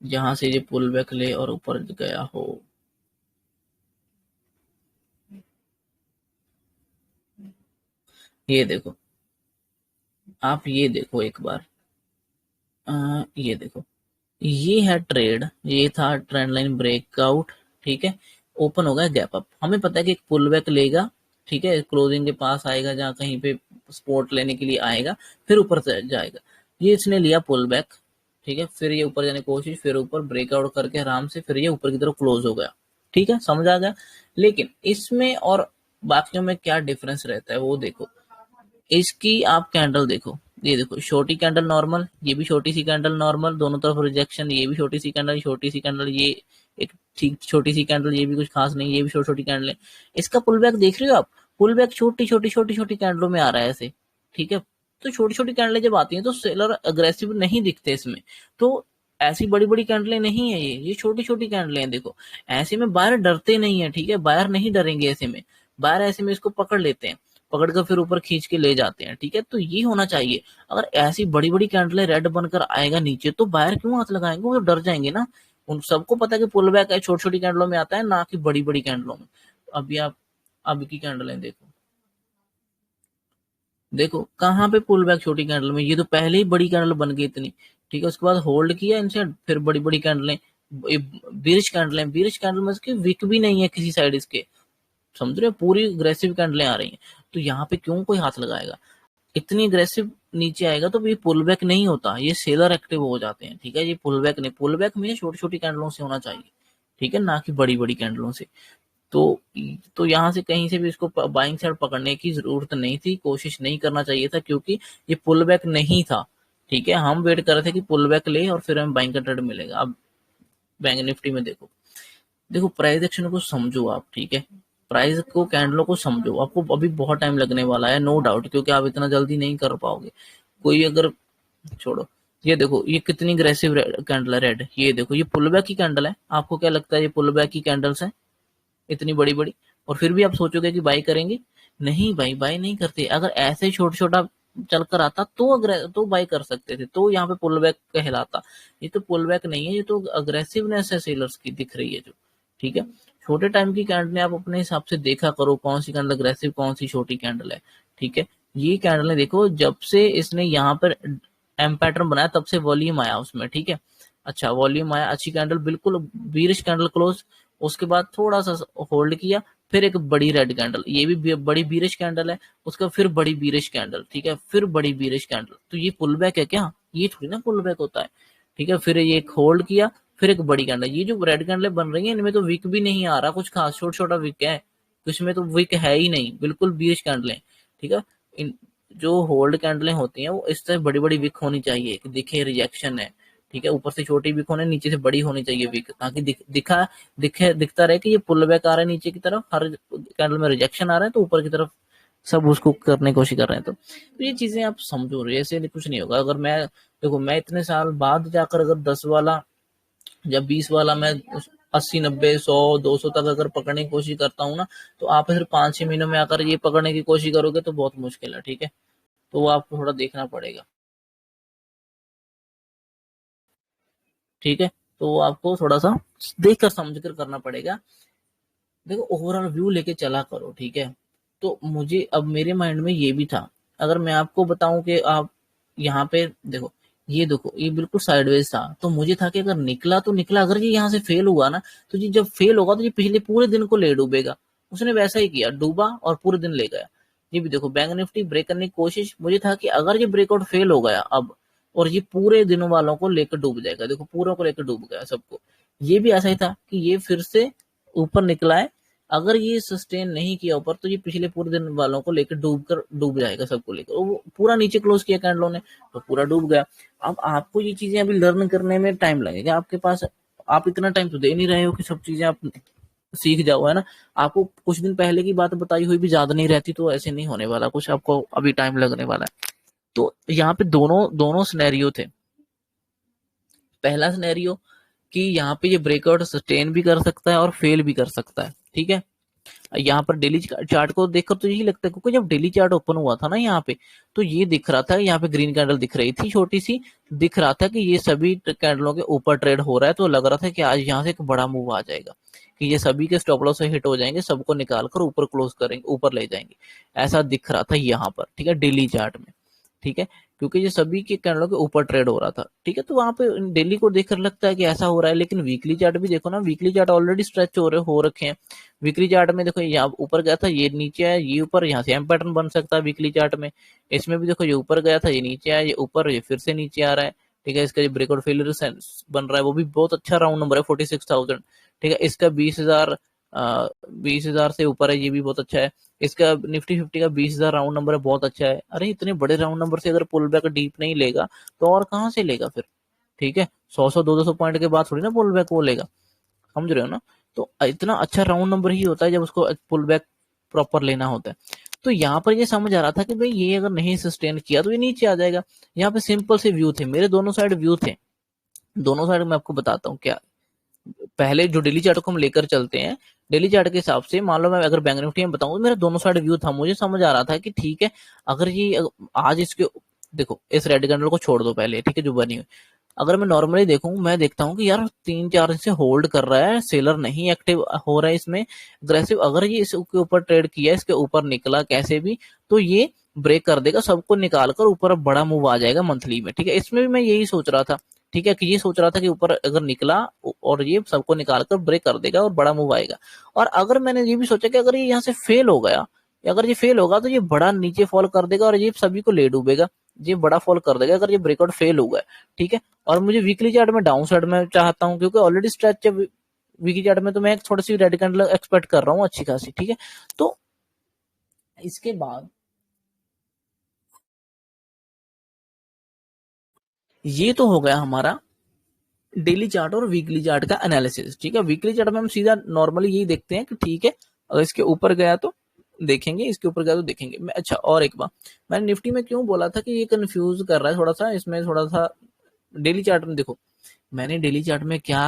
जहां से ये पुल बैक ले और ऊपर गया हो, ये देखो, आप ये देखो एक बार, ये देखो, ये है ट्रेड, ये था ट्रेंड लाइन ब्रेकआउट, ठीक है, ओपन हो गया गैप अप। हमें पता है कि एक पुल बैक लेगा, ठीक है, क्लोजिंग के पास आएगा, जहां कहीं पे सपोर्ट लेने के लिए आएगा, फिर ऊपर से जाएगा। ये इसने लिया पुल बैक, ठीक है, फिर ये ऊपर जाने की कोशिश, फिर ऊपर ब्रेकआउट करके आराम से फिर ये ऊपर की तरफ क्लोज हो गया, ठीक है, समझ आ गया। लेकिन इसमें और बाकियों में क्या डिफरेंस रहता है वो देखो। इसकी आप कैंडल देखो, ये देखो छोटी कैंडल नॉर्मल, ये भी छोटी सी कैंडल नॉर्मल, दोनों तरफ रिजेक्शन, ये भी छोटी सी कैंडल, छोटी सी कैंडल, ये एक ठीक छोटी सी कैंडल, ये भी कुछ खास नहीं, ये भी छोटी छोटी कैंडल है। इसका पुल बैक देख रहे हो आप, पुल बैक छोटी छोटी छोटी छोटी कैंडलों में आ रहा है ऐसे, ठीक है। तो छोटी छोटी कैंडलें जब आती हैं तो सेलर अग्रेसिव नहीं दिखते इसमें, तो ऐसी बड़ी बड़ी कैंडलें नहीं है, ये छोटी छोटी कैंडलें हैं, देखो। ऐसे में बायर डरते नहीं है, ठीक है, बायर नहीं डरेंगे ऐसे में, बायर ऐसे में इसको पकड़ लेते हैं, पकड़ कर फिर ऊपर खींच के ले जाते हैं, ठीक है। तो ये होना चाहिए। अगर ऐसी बड़ी बड़ी कैंडलें रेड बनकर आएगा नीचे तो बायर क्यों हाथ लगाएंगे, वो डर जाएंगे ना। उन सबको पता है कि पुल बैक है छोटी छोटी कैंडलों में आता है, ना कि बड़ी बड़ी कैंडलों में। अभी आप अब की कैंडलें देखो, देखो कहाँ पे पुल बैक छोटी कैंडल में, ये तो पहले ही बड़ी कैंडल बन गई इतनी, ठीक है, उसके बाद होल्ड किया इनसे, फिर बड़ी बड़ी कैंडलें, बीरिश कैंडल है, बीरिश कैंडल में इसके विक भी नहीं है किसी साइड इसके, समझ रहे हो, पूरी अग्रेसिव कैंडलें आ रही हैं। तो यहाँ पे क्यों कोई हाथ लगाएगा, इतनी अग्रेसिव नीचे आएगा तो ये पुल बैक नहीं होता, ये सेलर एक्टिव हो जाते हैं, ठीक है। ये पुल बैक नहीं, पुल बैक में छोटी छोटी कैंडलों से होना चाहिए, ठीक है, ना कि बड़ी बड़ी कैंडलों से। तो यहाँ से कहीं से भी इसको बाइंग साइड पकड़ने की जरूरत नहीं थी, कोशिश नहीं करना चाहिए था, क्योंकि ये पुल बैक नहीं था, ठीक है। हम वेट कर रहे थे कि पुल बैक ले और फिर हमें बाइंग का ट्रेड मिलेगा। अब बैंक निफ्टी में देखो, देखो प्राइस एक्शन को समझो आप, ठीक है, प्राइस को कैंडलों को समझो, आपको अभी बहुत टाइम लगने वाला है, नो डाउट, क्योंकि आप इतना जल्दी नहीं कर पाओगे। कोई अगर छोड़ो, ये देखो ये कितनी अग्रेसिव कैंडल है रेड, ये देखो ये पुल बैक की कैंडल है, आपको क्या लगता है ये पुल बैक की कैंडल्स है इतनी बड़ी बड़ी, और फिर भी आप सोचोगे कि बाई करेंगे? नहीं भाई, बाई नहीं करते। अगर ऐसे छोटा छोटा चलकर आता तो बाई कर सकते थे, तो यहाँ पे पुल बैक कहलाता। ये तो पुल बैक नहीं है, ये तो अग्रेसिवनेस है सेलर्स की दिख रही है जो, ठीक है। छोटे टाइम की कैंडल आप अपने हिसाब से देखा करो, कौन सी कैंडल अग्रेसिव, कौन सी छोटी कैंडल है, ठीक है। ये कैंडल देखो, जब से इसने यहाँ पर एम पैटर्न बनाया तब से वॉल्यूम आया उसमें, ठीक है। अच्छा वॉल्यूम आया, अच्छी कैंडल, बिल्कुल बीरिश कैंडल क्लोज, उसके बाद थोड़ा सा होल्ड किया, फिर एक बड़ी रेड कैंडल, ये भी बड़ी बीरिश कैंडल है, उसका फिर बड़ी बीरिश कैंडल, ठीक है, फिर बड़ी बीरिश कैंडल। तो ये पुल बैक है क्या? ये थोड़ी ना पुल बैक होता है, ठीक है। फिर ये एक होल्ड किया, फिर एक बड़ी कैंडल। ये जो रेड कैंडल बन रही है इनमें तो विक भी नहीं आ रहा कुछ खास, छोटा छोटा विक है, तो इसमें तो विक है ही नहीं, बिल्कुल बीरिश कैंडलें, ठीक है। इन जो होल्ड कैंडलें होती हैं वो इस तरह बड़ी बड़ी विक होनी चाहिए कि दिखे रिजेक्शन है, ठीक है। ऊपर से छोटी विक होने, नीचे से बड़ी होनी चाहिए विक, ताकि दिखता रहे कि ये पुल बैक आ रहा है नीचे की तरफ, हर कैंडल में रिजेक्शन आ रहा है तो ऊपर की तरफ सब उसको करने की कोशिश कर रहे हैं। तो ये चीजें आप समझो, ऐसे कुछ नहीं होगा। अगर मैं देखो, मैं इतने साल बाद जाकर अगर 10 वाला या 20 वाला मैं 80 90 100 200 तक अगर पकड़ने की कोशिश करता हूँ ना, तो आप फिर 5-6 महीनों में आकर ये पकड़ने की कोशिश करोगे तो बहुत मुश्किल है, ठीक है। तो वो आपको थोड़ा देखना पड़ेगा, ठीक है। तो आपको थोड़ा सा देख कर समझ कर करना पड़ेगा। देखो ओवरऑल व्यू लेके चला करो, ठीक है। तो मुझे अब मेरे माइंड में ये भी था, अगर मैं आपको बताऊं कि आप यहाँ पे देखो, ये देखो ये बिल्कुल साइडवेज था, तो मुझे था कि अगर निकला तो निकला, अगर ये यहाँ से फेल हुआ ना, तो ये जब फेल होगा तो ये पिछले पूरे दिन को ले डूबेगा। उसने वैसा ही किया, डूबा और पूरे दिन ले गया। ये भी देखो, बैंक निफ्टी ब्रेक करने की कोशिश, मुझे था कि अगर ये ब्रेकआउट फेल हो गया अब, और ये पूरे दिनों वालों को लेकर डूब जाएगा, देखो पूरों को लेकर डूब गया सबको। ये भी ऐसा ही था कि ये फिर से ऊपर निकला है, अगर ये सस्टेन नहीं किया ऊपर तो ये पिछले पूरे दिन वालों को लेकर डूब जाएगा सबको लेकर। वो पूरा नीचे क्लोज किया कैंडलों ने तो पूरा डूब गया। अब आपको ये चीजें अभी लर्न करने में टाइम लगेगा आपके पास, आप इतना टाइम तो दे नहीं रहे हो कि सब चीजें आप सीख जाओ, है ना। आपको कुछ दिन पहले की बात बताई हुई भी याद नहीं रहती, तो ऐसे नहीं होने वाला कुछ, आपको अभी टाइम लगने वाला है। तो यहाँ पे दोनों दोनों सिनेरियो थे। पहला सिनेरियो कि यहाँ पे ये ब्रेकआउट सस्टेन भी कर सकता है और फेल भी कर सकता है, ठीक है। यहाँ पर डेली चार्ट को देखकर तो यही लगता है, क्योंकि जब डेली चार्ट ओपन हुआ था ना यहाँ पे, तो ये दिख रहा था, यहाँ पे ग्रीन कैंडल दिख रही थी छोटी सी, दिख रहा था कि ये सभी कैंडलों के ऊपर ट्रेड हो रहा है, तो लग रहा था कि आज यहाँ से एक बड़ा मूव आ जाएगा, कि ये सभी के स्टॉप लॉस से हिट हो जाएंगे, सबको निकाल कर ऊपर क्लोज करेंगे, ऊपर ले जाएंगे। ऐसा दिख रहा था यहाँ पर, ठीक है, डेली चार्ट में, ठीक है, क्योंकि ये सभी के कैंडलों के ऊपर ट्रेड हो रहा था, ठीक है। तो वहां पे डेली को देखकर लगता है कि ऐसा हो रहा है, लेकिन वीकली चार्ट भी देखो ना, वीकली चार्ट ऑलरेडी स्ट्रेच हो रखे हैं। वीकली चार्ट में देखो, यहाँ ऊपर गया था, ये नीचे है, ये ऊपर, यहाँ से एम पैटर्न बन सकता है वीकली चार्ट में। इसमें भी देखो, ये ऊपर गया था, ये नीचे आया, ये ऊपर, ये फिर से नीचे आ रहा है, ठीक है। इसका जो ब्रेकआउट फेलियर बन रहा है वो भी बहुत अच्छा राउंड नंबर है, 46,000, ठीक है। इसका 20,000 से ऊपर है, ये भी बहुत अच्छा है। इसका निफ्टी 50 का 20,000 राउंड नंबर है, बहुत अच्छा है। अरे इतने बड़े राउंड नंबर से अगर पुल बैक डीप नहीं लेगा तो और कहाँ से लेगा फिर, ठीक है। 100 200 पॉइंट के बाद थोड़ी ना पुल बैक वो लेगा, समझ रहे हो ना। तो इतना अच्छा राउंड नंबर ही होता है जब उसको पुल बैक प्रॉपर लेना होता है। तो यहाँ पर ये समझ आ रहा था कि भाई ये अगर नहीं सस्टेन किया तो ये नीचे आ जाएगा। यहाँ पे सिंपल से व्यू थे, मेरे दोनों साइड व्यू थे, दोनों साइड मैं आपको बताता हूँ क्या। पहले जो डेली चार्ट को हम लेकर चलते हैं, डेली चार्ट के हिसाब से मान लो मैं अगर बैंक निफ्टी में बताऊं, मेरा दोनों साइड व्यू था, मुझे समझ आ रहा था कि ठीक है, अगर ये आज इसके देखो, इस रेड कैंडल को छोड़ दो पहले, ठीक है, जो बनी हुई, अगर मैं नॉर्मली देखूं, मैं देखता हूं कि यार 3-4 दिन से होल्ड कर रहा है, सेलर नहीं एक्टिव हो रहा है इसमें अग्रेसिव। अगर ये इसके ऊपर ट्रेड किया, इसके ऊपर निकला कैसे भी, तो ये ब्रेक कर देगा, सबको निकाल कर ऊपर बड़ा मूव आ जाएगा मंथली में, ठीक है। इसमें भी मैं यही सोच रहा था, ठीक है, कि ये सोच रहा था कि ऊपर अगर निकला और ये सबको निकाल कर ब्रेक कर देगा और बड़ा मूव आएगा। और अगर मैंने ये भी सोचा कि अगर ये यहाँ से फेल हो गया, अगर ये फेल होगा तो ये बड़ा नीचे फॉल कर देगा और ये सभी को ले डूबेगा, ये बड़ा फॉल कर देगा अगर ये ब्रेकआउट फेल हुआ है। ठीक है, और मुझे वीकली चार्ट में डाउन साइड में चाहता हूँ, क्योंकि ऑलरेडी स्ट्रेच है वीकली चार्ट में, तो मैं थोड़ी सी रेड कैंडल एक्सपेक्ट कर रहा हूँ अच्छी खासी। ठीक है, तो इसके बाद ये तो हो गया हमारा डेली चार्ट और वीकली चार्ट का एनालिसिस। ठीक है, वीकली चार्ट में हम सीधा नॉर्मली यही देखते हैं कि ठीक है, अगर इसके ऊपर गया तो देखेंगे, इसके ऊपर गया तो देखेंगे। मैं अच्छा, और एक बात, मैंने निफ्टी में क्यों बोला था कि ये कंफ्यूज कर रहा है थोड़ा सा, इसमें थोड़ा सा डेली चार्ट में देखो, मैंने डेली चार्ट में क्या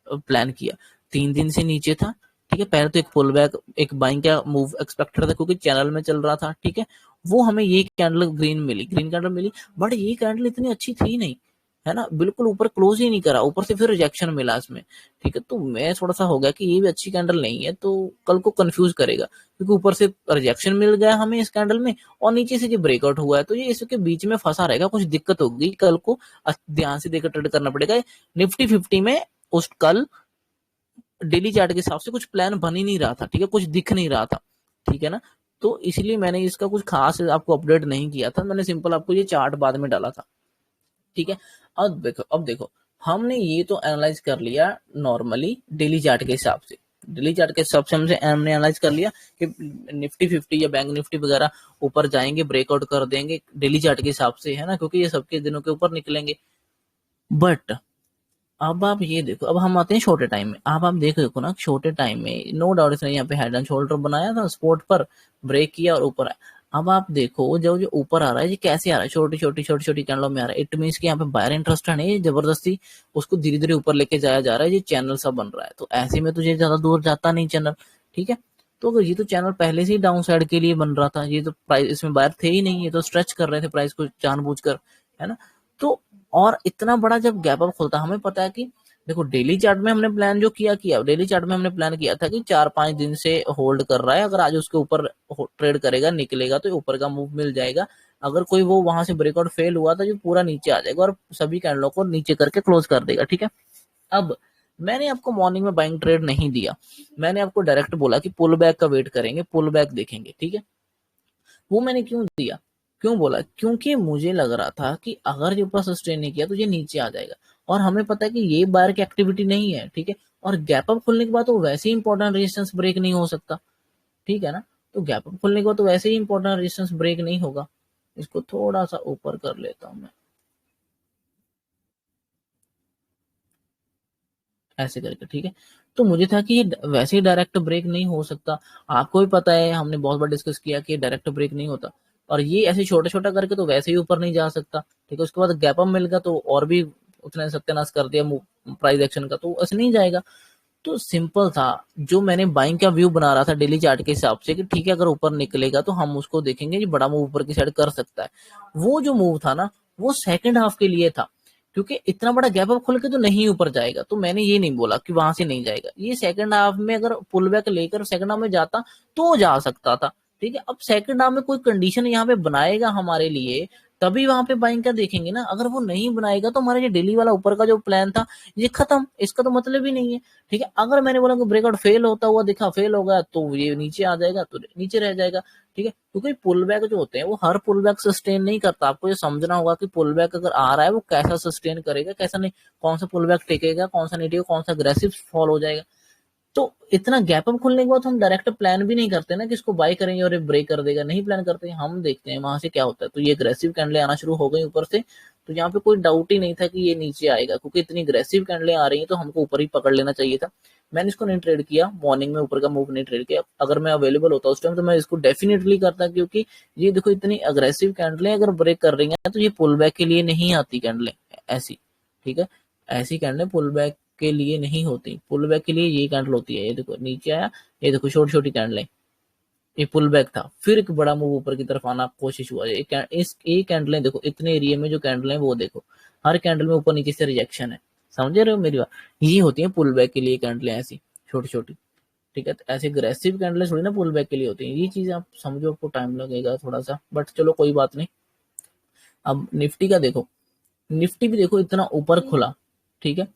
प्लान किया, 3 दिन से नीचे था। ठीक है, पहले तो एक पुल बैक, एक बाइंग का मूव एक्सपेक्टेड था क्योंकि चैनल में चल रहा था। ठीक है, वो हमें ये कैंडल ग्रीन मिली, ग्रीन कैंडल मिली, बट ये कैंडल इतनी अच्छी थी नहीं, है ना, बिल्कुल ऊपर क्लोज ही नहीं करा, ऊपर से फिर रिजेक्शन मिला इसमें। ठीक है, तो मैं थोड़ा सा हो गया कि ये भी अच्छी कैंडल नहीं है, तो कल को कंफ्यूज करेगा, क्योंकि ऊपर से रिजेक्शन मिल गया हमें इस कैंडल में और नीचे से जो ब्रेकआउट हुआ है, तो ये इसके बीच में फंसा रहेगा, कुछ दिक्कत होगी कल को, ध्यान से देखकर ट्रेड करना पड़ेगा। निफ्टी 50 में उस कल डेली चार्ट के हिसाब से कुछ प्लान बन ही नहीं रहा था। ठीक है, कुछ दिख नहीं रहा था। ठीक है ना, तो इसलिए मैंने इसका कुछ खास आपको अपडेट नहीं किया था, मैंने सिंपल आपको ये चार्ट बाद में डाला था। ठीक है, अब देखो हमने ये तो एनालाइज कर लिया नॉर्मली डेली चार्ट के हिसाब से, डेली चार्ट के हिसाब से हमने एनालाइज कर लिया कि निफ्टी 50 या बैंक निफ्टी वगैरह ऊपर जाएंगे, ब्रेकआउट कर देंगे डेली चार्ट के हिसाब से, है ना, क्योंकि ये सबके दिनों के ऊपर निकलेंगे। बट अब आप ये देखो, अब हम आते हैं छोटे टाइम में। अब आप देखो ना, छोटे टाइम में नो डाउट इसने यहाँ पे हेड एंड शोल्डर बनाया था, स्पॉट पर ब्रेक किया और ऊपर आया। अब आप देखो जो जो ऊपर आ रहा है, ये कैसे आ रहा है, छोटी छोटी कैंडलों में आ रहा है। इट मीन कि यहाँ पे बायर इंटरेस्ट है नहीं, ये जबरदस्ती उसको धीरे धीरे ऊपर लेके जाया जा रहा है, ये चैनल सा बन रहा है, तो ऐसे में तो ये ज्यादा दूर जाता नहीं चैनल। ठीक है, तो अगर ये तो चैनल पहले से ही डाउन साइड के लिए बन रहा था, ये तो प्राइस इसमें बायर थे ही नहीं, ये तो स्ट्रेच कर रहे थे प्राइस को जानबूझकर, है ना। तो और इतना बड़ा जब गैप अप खुलता, हमें पता है कि देखो डेली चार्ट में हमने प्लान जो किया डेली चार्ट में हमने प्लान किया था कि 4-5 दिन से होल्ड कर रहा है, अगर आज उसके ऊपर ट्रेड करेगा, निकलेगा तो ऊपर का मूव मिल जाएगा। अगर कोई वो वहां से ब्रेकआउट फेल हुआ तो जो पूरा नीचे आ जाएगा और सभी कैंडलों को नीचे करके क्लोज कर देगा। ठीक है, अब मैंने आपको मॉर्निंग में बाइंग ट्रेड नहीं दिया, मैंने आपको डायरेक्ट बोला कि पुल बैक का वेट करेंगे, पुल बैक देखेंगे। ठीक है, वो मैंने क्यों दिया, क्यों बोला, क्योंकि मुझे लग रहा था कि अगर ये ऊपर सस्टेन नहीं किया तो ये नीचे आ जाएगा, और हमें पता है कि ये बायर की एक्टिविटी नहीं है। ठीक है, और गैप अप खुलने के बाद तो वैसे ही इंपॉर्टेंट रेजिस्टेंस ब्रेक नहीं हो सकता। ठीक है ना, तो गैप अप खुलने के बाद तो वैसे ही इंपॉर्टेंट रेजिस्टेंस ब्रेक नहीं होगा। इसको थोड़ा सा ऊपर कर लेता हूं मैं, ऐसे करके। ठीक है, तो मुझे था कि ये वैसे ही डायरेक्ट ब्रेक नहीं हो सकता, आपको भी पता है, हमने बहुत बार डिस्कस किया कि डायरेक्ट ब्रेक नहीं होता, और ये ऐसे छोटा छोटा करके तो वैसे ही ऊपर नहीं जा सकता। ठीक है, उसके बाद गैप अप मिल गया तो और भी उसने सत्यानाश कर दिया प्राइस एक्शन का, तो ऐसे नहीं जाएगा। तो सिंपल था, जो मैंने बाइंग का व्यू बना रहा था डेली चार्ट के हिसाब से कि ठीक है, अगर ऊपर निकलेगा तो हम उसको देखेंगे, ये बड़ा मूव ऊपर की साइड कर सकता है। वो जो मूव था ना, वो सेकंड हाफ के लिए था, क्योंकि इतना बड़ा गैप अप खुल के तो नहीं ऊपर जाएगा, तो मैंने ये नहीं बोला कि वहां से नहीं जाएगा। ये सेकंड हाफ में अगर पुल बैक लेकर सेकंड हाफ में जाता तो जा सकता था। ठीक है, अब सेकंड हाफ में कोई कंडीशन यहाँ पे बनाएगा हमारे लिए, तभी वहां पे बाइंग का देखेंगे ना। अगर वो नहीं बनाएगा तो हमारा ये डेली वाला ऊपर का जो प्लान था ये खत्म, इसका तो मतलब ही नहीं है। ठीक है, अगर मैंने बोला कि ब्रेकआउट फेल होता हुआ दिखा, फेल हो गया, तो ये नीचे आ जाएगा, तो नीचे रह जाएगा। ठीक है, क्योंकि पुल बैक जो होते हैं वो हर पुल बैक सस्टेन नहीं करता, आपको ये समझना होगा कि पुल बैक अगर आ रहा है वो कैसा सस्टेन करेगा, कैसा नहीं, कौन सा पुल बैक टेकेगा, कौन सा नहीं टेकेगा, कौन सा अग्रेसिव फॉल हो जाएगा। तो इतना गैप अप खुलने के बाद हम डायरेक्ट प्लान भी नहीं करते ना कि इसको बाय करेंगे और ये ब्रेक कर देगा, नहीं प्लान करते, हम देखते हैं वहां से क्या होता है। तो ये अग्रेसिव कैंडलें आना शुरू हो गई ऊपर से, तो यहाँ पे कोई डाउट ही नहीं था कि ये नीचे आएगा, क्योंकि इतनी अग्रेसिव कैंडलें आ रही हैं तो हमको ऊपर ही पकड़ लेना चाहिए था। मैंने इसको नहीं ट्रेड किया, मॉर्निंग में ऊपर का मूव नहीं ट्रेड किया। अगर मैं अवेलेबल होता उस टाइम तो मैं इसको डेफिनेटली करता, क्योंकि ये देखो इतनी अग्रेसिव कैंडलें अगर ब्रेक कर रही हैं तो ये पुल बैक के लिए नहीं आती कैंडलें ऐसी। ठीक है, ऐसी कैंडलें पुल बैक के लिए नहीं होती, पुल बैक के लिए ये कैंडल होती है। ये देखो नीचे आया, ये देखो छोटी छोटी कैंडलें, ये पुल बैक था, फिर एक बड़ा मूव ऊपर की तरफ आना कोशिश हुआ। इस एक कैंडलें देखो, इतने एरिया में जो कैंडल है वो देखो, हर कैंडल में ऊपर नीचे से रिजेक्शन है, समझ रहे हो मेरी बात। ये होती है पुल बैक के लिए कैंडलें ऐसी छोटी छोटी। ठीक है, तो ऐसे अग्रेसिव कैंडलें थोड़ी ना पुल बैक के लिए होती है, ये चीज आप समझो, आपको टाइम लगेगा थोड़ा सा, बट चलो कोई बात नहीं। अब निफ्टी का देखो, निफ्टी भी देखो इतना ऊपर खुला, ठीक है,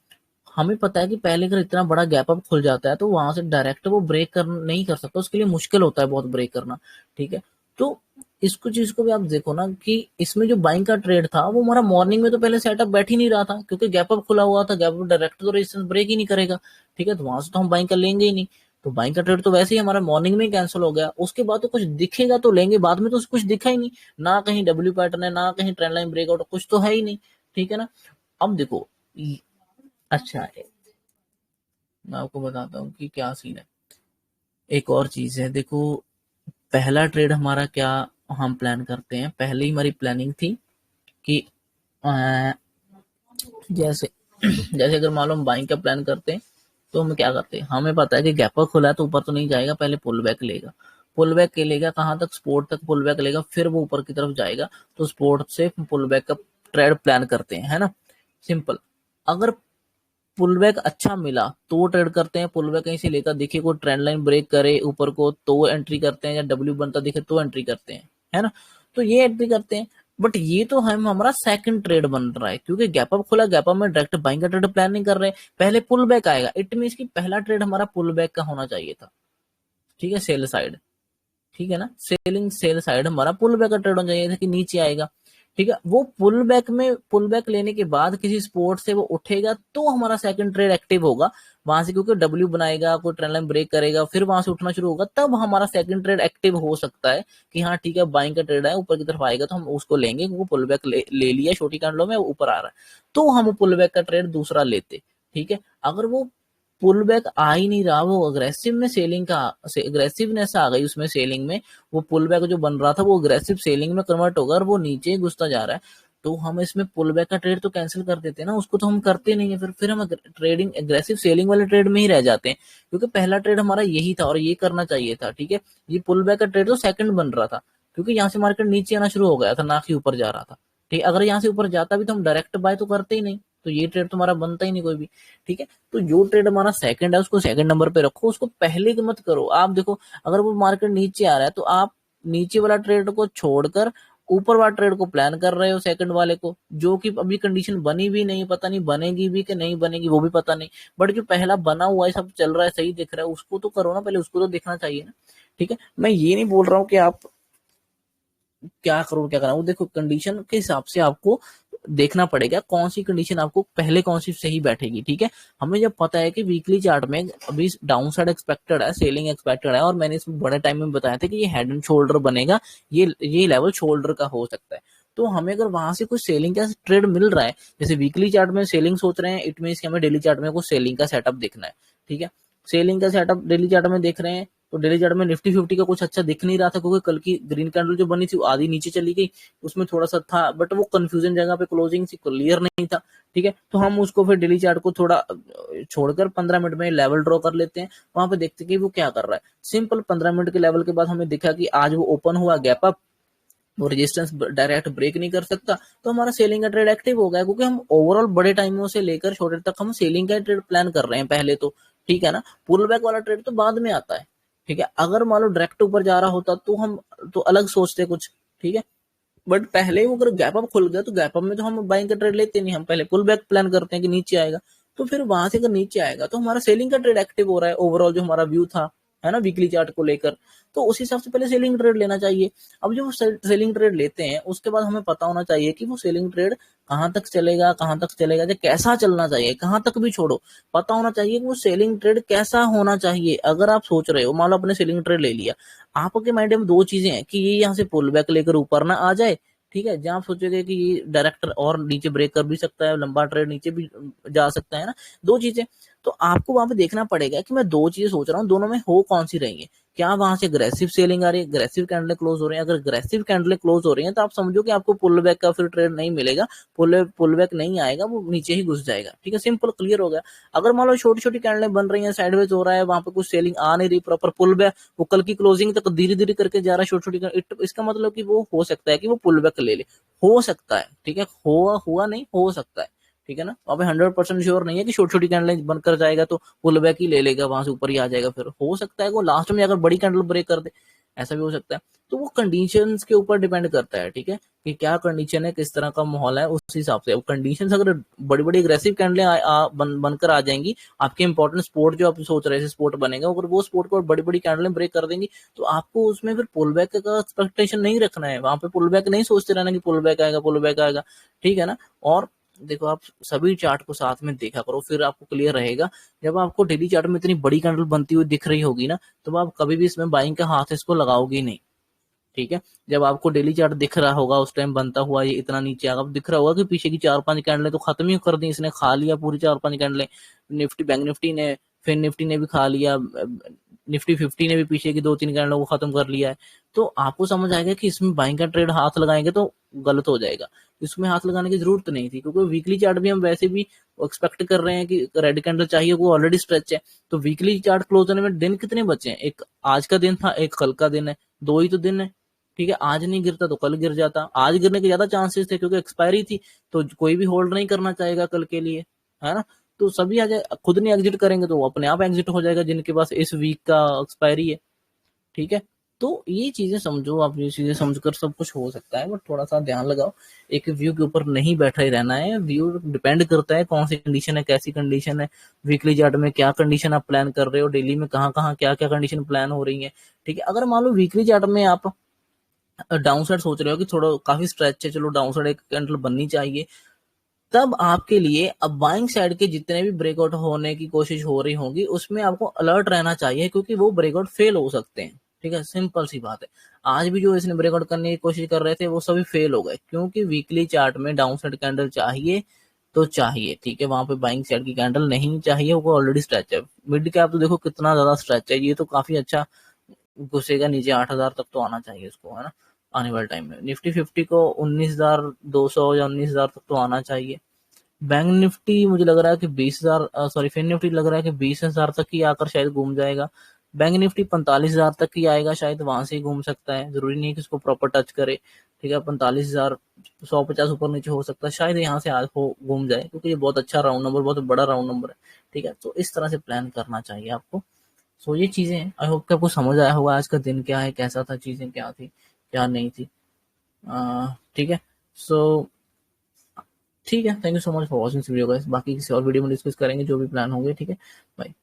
हमें पता है कि पहले अगर इतना बड़ा गैप अप खुल जाता है तो वहां से डायरेक्ट वो ब्रेक कर नहीं कर सकता, उसके लिए मुश्किल होता है बहुत ब्रेक करना, ठीक है। तो इसको चीज को भी आप देखो ना कि इसमें जो बाइंग का ट्रेड था वो हमारा मॉर्निंग में तो पहले सेटअप बैठ ही नहीं रहा था, क्योंकि गैप अप खुला हुआ था, गैप अप डायरेक्ट तो रेजिस्टेंस ब्रेक ही नहीं करेगा, ठीक है, तो वहां से तो हम बाइंग कर लेंगे ही नहीं। तो बाइंग का ट्रेड तो वैसे ही हमारा मॉर्निंग में ही कैंसिल हो गया, उसके बाद तो कुछ दिखेगा तो लेंगे, बाद में तो कुछ दिखा ही नहीं, ना कहीं डब्ल्यू पैटर्न है, ना कहीं ट्रेंड लाइन ब्रेकआउट, कुछ तो है ही नहीं, ठीक है ना। अब देखो अच्छा, मैं आपको बताता हूँ कि क्या सीन है। एक और चीज है देखो, पहला ट्रेड हमारा क्या हम प्लान करते हैं, पहले ही हमारी प्लानिंग थी कि अ, जैसे जैसे अगर मान लो हम बाइंग का प्लान करते हैं तो हम क्या करते हैं, हमें पता है कि गैप अप खुला है तो ऊपर तो नहीं जाएगा, पहले पुल बैक लेगा, पुल बैक के लेगा कहाँ तक, स्पोर्ट तक पुल बैक लेगा, फिर वो ऊपर की तरफ जाएगा, तो स्पोर्ट से पुल बैक का ट्रेड प्लान करते हैं, है ना, सिंपल। अगर पुल बैक अच्छा मिला तो वो ट्रेड करते हैं, पुल बैक कहीं से लेता दिखे, कोई ट्रेंड लाइन ब्रेक करे ऊपर को तो वो एंट्री करते हैं, या डब्ल्यू बनता दिखे तो एंट्री करते हैं, है ना, तो ये एंट्री करते हैं। बट ये तो हम हमारा सेकंड ट्रेड बन रहा है, क्योंकि गैप अप खुला, गैप अप में डायरेक्ट बाइंग का ट्रेड प्लान नहीं कर रहे, पहले पुल बैक आएगा, इट मीन की पहला ट्रेड हमारा पुल बैक का होना चाहिए था, ठीक है, सेल साइड, ठीक है ना, सेलिंग सेल साइड हमारा पुल बैक का ट्रेड होना चाहिए था कि नीचे आएगा, ठीक है, वो पुल बैक में पुल बैक लेने के बाद किसी स्पोर्ट से वो उठेगा तो हमारा सेकंड ट्रेड एक्टिव होगा वहां से, क्योंकि डब्ल्यू बनाएगा, कोई ट्रेंड लाइन ब्रेक करेगा, फिर वहां से उठना शुरू होगा, तब हमारा सेकंड ट्रेड एक्टिव हो सकता है कि हाँ ठीक है बाइंग का ट्रेड है, ऊपर की तरफ आएगा तो हम उसको लेंगे, क्योंकि पुल बैक ले लिया छोटी कैंडलों में ऊपर आ रहा है, तो हम पुल बैक का ट्रेड दूसरा लेते, ठीक है। अगर वो पुल बैक आ ही नहीं रहा, वो अग्रेसिव में सेलिंग का अग्रेसिवनेस आ गई उसमें सेलिंग में, वो पुल बैक जो बन रहा था वो अग्रेसिव सेलिंग में कन्वर्ट होगा और वो नीचे घुसता जा रहा है, तो हम इसमें पुल बैक का ट्रेड तो कैंसिल कर देते हैं ना, उसको तो हम करते नहीं है, फिर हम ट्रेडिंग एग्रेसिव सेलिंग वाले ट्रेड में ही रह जाते हैं, क्योंकि पहला ट्रेड हमारा यही था और ये करना चाहिए था, ठीक है। ये पुल बैक का ट्रेड तो सेकंड बन रहा था, क्योंकि यहाँ से मार्केट नीचे आना शुरू हो गया था, ना कि ऊपर जा रहा था, ठीक है, अगर यहाँ से ऊपर जाता भी तो हम डायरेक्ट बाय तो करते ही नहीं, तो ये ट्रेड तुम्हारा बनता ही नहीं कोई भी, ठीक है। तो जो ट्रेड हमारा सेकंड है उसको सेकंड नंबर पे रखो, उसको पहले की मत करो। आप देखो अगर वो मार्केट नीचे आ रहा है तो आप नीचे वाला ट्रेड को छोड़कर ऊपर वाला ट्रेड को प्लान कर रहे हो, सेकंड वाले को, जो कि अभी कंडीशन बनी भी नहीं, पता नहीं बनेगी भी कि नहीं बनेगी वो भी पता नहीं, बट जो पहला बना हुआ है सब चल रहा है सही दिख रहा है उसको तो करो ना, पहले उसको तो देखना चाहिए ना, ठीक है। मैं ये नहीं बोल रहा हूँ कि आप क्या करो क्या करना, वो देखो कंडीशन के हिसाब से आपको देखना पड़ेगा कौन सी कंडीशन आपको पहले कौन सी सही बैठेगी, ठीक है। हमें जब पता है कि वीकली चार्ट में अभी डाउन साइड एक्सपेक्टेड है, सेलिंग एक्सपेक्टेड है, और मैंने इसमें बड़े टाइम में बताया था कि ये हेड एंड शोल्डर बनेगा, ये लेवल शोल्डर का हो सकता है, तो हमें अगर वहां से कुछ सेलिंग का ट्रेड मिल रहा है, जैसे वीकली चार्ट में सेलिंग सोच रहे हैं, इट मीन कि हमें डेली चार्ट में कुछ सेलिंग का सेटअप देखना है, ठीक है, सेलिंग का सेटअप डेली चार्ट में देख रहे हैं, तो डेली चार्ट में निफ्टी 50 का कुछ अच्छा दिख नहीं रहा था, क्योंकि कल की ग्रीन कैंडल जो बनी थी वो आधी नीचे चली गई, उसमें थोड़ा सा था बट वो कंफ्यूजन जगह पे क्लोजिंग से क्लियर नहीं था, ठीक है, तो हम उसको फिर डेली चार्ट को थोड़ा छोड़कर 15 मिनट में लेवल ड्रॉ कर लेते हैं, वहां पे देखते हैं कि वो क्या कर रहा है, सिंपल 15 मिनट के लेवल के बाद हमें दिखा कि आज वो ओपन हुआ गैप अप, वो रेजिस्टेंस डायरेक्ट ब्रेक नहीं कर सकता, तो हमारा सेलिंग का ट्रेड एक्टिव हो गया, क्योंकि हम ओवरऑल बड़े टाइमों से लेकर छोटे तक हम सेलिंग का ट्रेड प्लान कर रहे हैं पहले तो, ठीक है ना, पुल बैक वाला ट्रेड तो बाद में आता है, ठीक है, अगर मान लो डायरेक्ट ऊपर जा रहा होता तो हम तो अलग सोचते कुछ, ठीक है, बट पहले वो अगर गैप अप खुल गया तो गैप अप में तो हम बाइंग का ट्रेड लेते नहीं, हम पहले पुल बैक प्लान करते हैं कि नीचे आएगा, तो फिर वहां से अगर नीचे आएगा तो हमारा सेलिंग का ट्रेड एक्टिव हो रहा है, ओवरऑल जो हमारा व्यू था, है ना, वीकली चार्ट को लेकर, तो उस हिसाब से पहले सेलिंग ट्रेड लेना चाहिए। अब जो सेलिंग ट्रेड लेते हैं उसके बाद हमें पता होना चाहिए कि वो सेलिंग ट्रेड कहाँ तक चलेगा, कहाँ तक चलेगा, जो कैसा चलना चाहिए, कहाँ तक भी छोड़ो, पता होना चाहिए कि वो सेलिंग ट्रेड कैसा होना चाहिए। अगर आप सोच रहे हो, मान लो आपने सेलिंग ट्रेड ले लिया, आपके माइंड में दो चीजें हैं कि ये यहाँ से पुल बैक लेकर ऊपर ना आ जाए, ठीक है, जहां आप सोचोगे कि ये डायरेक्टर और नीचे ब्रेक कर भी सकता है, लंबा ट्रेड नीचे भी जा सकता है ना, दो चीजें, तो आपको वहां पे देखना पड़ेगा कि मैं दो चीजें सोच रहा हूँ, दोनों में हो कौन सी रही है, क्या वहां से अग्रेसिव सेलिंग आ रही है, अग्रेसिव कैंडल क्लोज हो रहे हैं, अगर अग्रेसिव कैंडल क्लोज हो रही है तो आप समझो कि आपको पुल बैक का फिर ट्रेड नहीं मिलेगा, पुल बैक नहीं आएगा, वो नीचे ही घुस जाएगा, ठीक है, सिंपल क्लियर हो गया। अगर मान लो छोटी छोटी कैंडलें बन रही है, साइडवेज हो रहा है, वहां पे कुछ सेलिंग आ नहीं रही, प्रॉपर पुल बैक वो कल की क्लोजिंग तक धीरे धीरे करके जा रहा है, छोटी छोटी, इसका मतलब कि वो हो सकता है कि वो पुल बैक ले ले, हो सकता है, ठीक है, हुआ हुआ नहीं हो सकता है, ठीक है ना, अभी 100% श्योर नहीं है कि छोटी छोटी कैंडल बनकर जाएगा तो पुल बैक ही ले लेगा, वहां से ऊपर ही आ जाएगा, फिर हो सकता है वो लास्ट में अगर बड़ी कैंडल ब्रेक कर दे, ऐसा भी हो सकता है। तो वो कंडीशंस के ऊपर डिपेंड करता है, ठीक है, कि क्या कंडीशन है, किस तरह का माहौल है, उस हिसाब से। अब कंडीशंस अगर बड़ी बड़ी अग्रेसिव कैंडलें बनकर आ जाएंगी, आपके इंपॉर्टेंट स्पोर्ट जो आप सोच रहे थे स्पोर्ट बनेगा, अगर वो स्पोर्ट को बड़ी बड़ी कैंडलें ब्रेक कर देंगी, तो आपको उसमें फिर पुल बैक का एक्सपेक्टेशन नहीं रखना है, वहां पे पुल बैक नहीं सोचते रहना कि पुल बैक आएगा, पुल बैक आएगा, ठीक है ना। और देखो, आप सभी चार्ट को साथ में देखा करो, फिर आपको क्लियर रहेगा। जब आपको डेली चार्ट में इतनी बड़ी कैंडल बनती हुई दिख रही होगी ना, तो आप कभी भी इसमें बाइंग का हाथ इसको लगाओगे नहीं, ठीक है। जब आपको डेली चार्ट दिख रहा होगा उस टाइम बनता हुआ, ये इतना नीचे आगा दिख रहा होगा कि पीछे की 4-5 कैंडलें तो खत्म ही कर दी, इसने खा लिया पूरी 4-5 कैंडलें। निफ्टी, बैंक निफ्टी ने, फिर निफ्टी ने भी खा लिया, निफ्टी 50 ने भी पीछे की 2-3 कैंडलों को खत्म कर लिया है। तो आपको समझ आएगा कि इसमें बाइंग का ट्रेड हाथ लगाएंगे तो गलत हो जाएगा, इसमें हाथ लगाने की जरूरत नहीं थी, क्योंकि वीकली चार्ट भी हम वैसे भी एक्सपेक्ट कर रहे हैं कि रेड कैंडल चाहिए, वो ऑलरेडी स्ट्रेच है। तो वीकली चार्ट क्लोज होने में दिन कितने बचे हैं? एक आज का दिन था, एक कल का दिन है, 2 ही तो दिन है, ठीक है। आज नहीं गिरता तो कल गिर जाता, आज गिरने के ज्यादा चांसेस थे क्योंकि एक्सपायरी थी, तो कोई भी होल्ड नहीं करना चाहेगा कल के लिए, है ना। तो सभी आज खुद नहीं एग्जिट करेंगे तो वो अपने आप एग्जिट हो जाएगा जिनके पास इस वीक का एक्सपायरी है, ठीक है। तो ये चीजें समझो, आप ये चीजें समझकर सब कुछ हो सकता है, बट थोड़ा सा ध्यान लगाओ, एक व्यू के ऊपर नहीं बैठा ही रहना है। व्यू डिपेंड करता है कौन सी कंडीशन है, कैसी कंडीशन है, वीकली चार्ट में क्या कंडीशन आप प्लान कर रहे हो, डेली में कहाँ कहाँ क्या क्या कंडीशन प्लान हो रही है, ठीक है। अगर मान लो वीकली चार्ट में आप डाउन साइड सोच रहे हो कि थोड़ा काफी स्ट्रेच है, चलो डाउन साइड एक कैंडल बननी चाहिए, तब आपके लिए अब बाइंग साइड के जितने भी ब्रेकआउट होने की कोशिश हो रही होगी उसमें आपको अलर्ट रहना चाहिए, क्योंकि वो ब्रेकआउट फेल हो सकते हैं, ठीक है। सिंपल सी बात है, आज भी जो इसने ब्रेकआउट करने की कोशिश कर रहे थे वो सभी फेल हो गए, क्योंकि वीकली चार्ट में डाउन साइड कैंडल चाहिए तो चाहिए, ठीक है, वहां पे बाइंग साइड की कैंडल नहीं चाहिए, वो ऑलरेडी स्ट्रेच है। मिड कैप तो देखो कितना ज्यादा स्ट्रेच है, ये तो काफी अच्छा घुसेगा नीचे, 8,000 तक तो आना चाहिए इसको, है ना, आने वाले टाइम में। निफ्टी 50 को 19,200 या 19,000 तक तो आना चाहिए। बैंक निफ्टी मुझे लग रहा है कि 20,000, सॉरी फिन निफ्टी लग रहा है कि 20,000 तक ही आकर शायद घूम जाएगा। बैंक निफ्टी 45,000 तक ही आएगा, शायद वहां से ही घूम सकता है, जरूरी नहीं है कि उसको प्रॉपर टच करे, ठीक है। 45,000, 150 ऊपर नीचे हो सकता है, शायद यहाँ से आज हो घूम जाए, क्योंकि ये बहुत अच्छा राउंड नंबर, बहुत बड़ा राउंड नंबर है, ठीक है। तो इस तरह से प्लान करना चाहिए आपको। सो ये चीजें हैं, आई होप कि आपको समझ आया होगा आज का दिन क्या है, कैसा था, चीजें क्या थी, क्या नहीं थी, ठीक है। सो ठीक है, thank you so much for watching this video guys, बाकी किसी और वीडियो में डिस्कस करेंगे जो भी प्लान होंगे, ठीक है। बाय।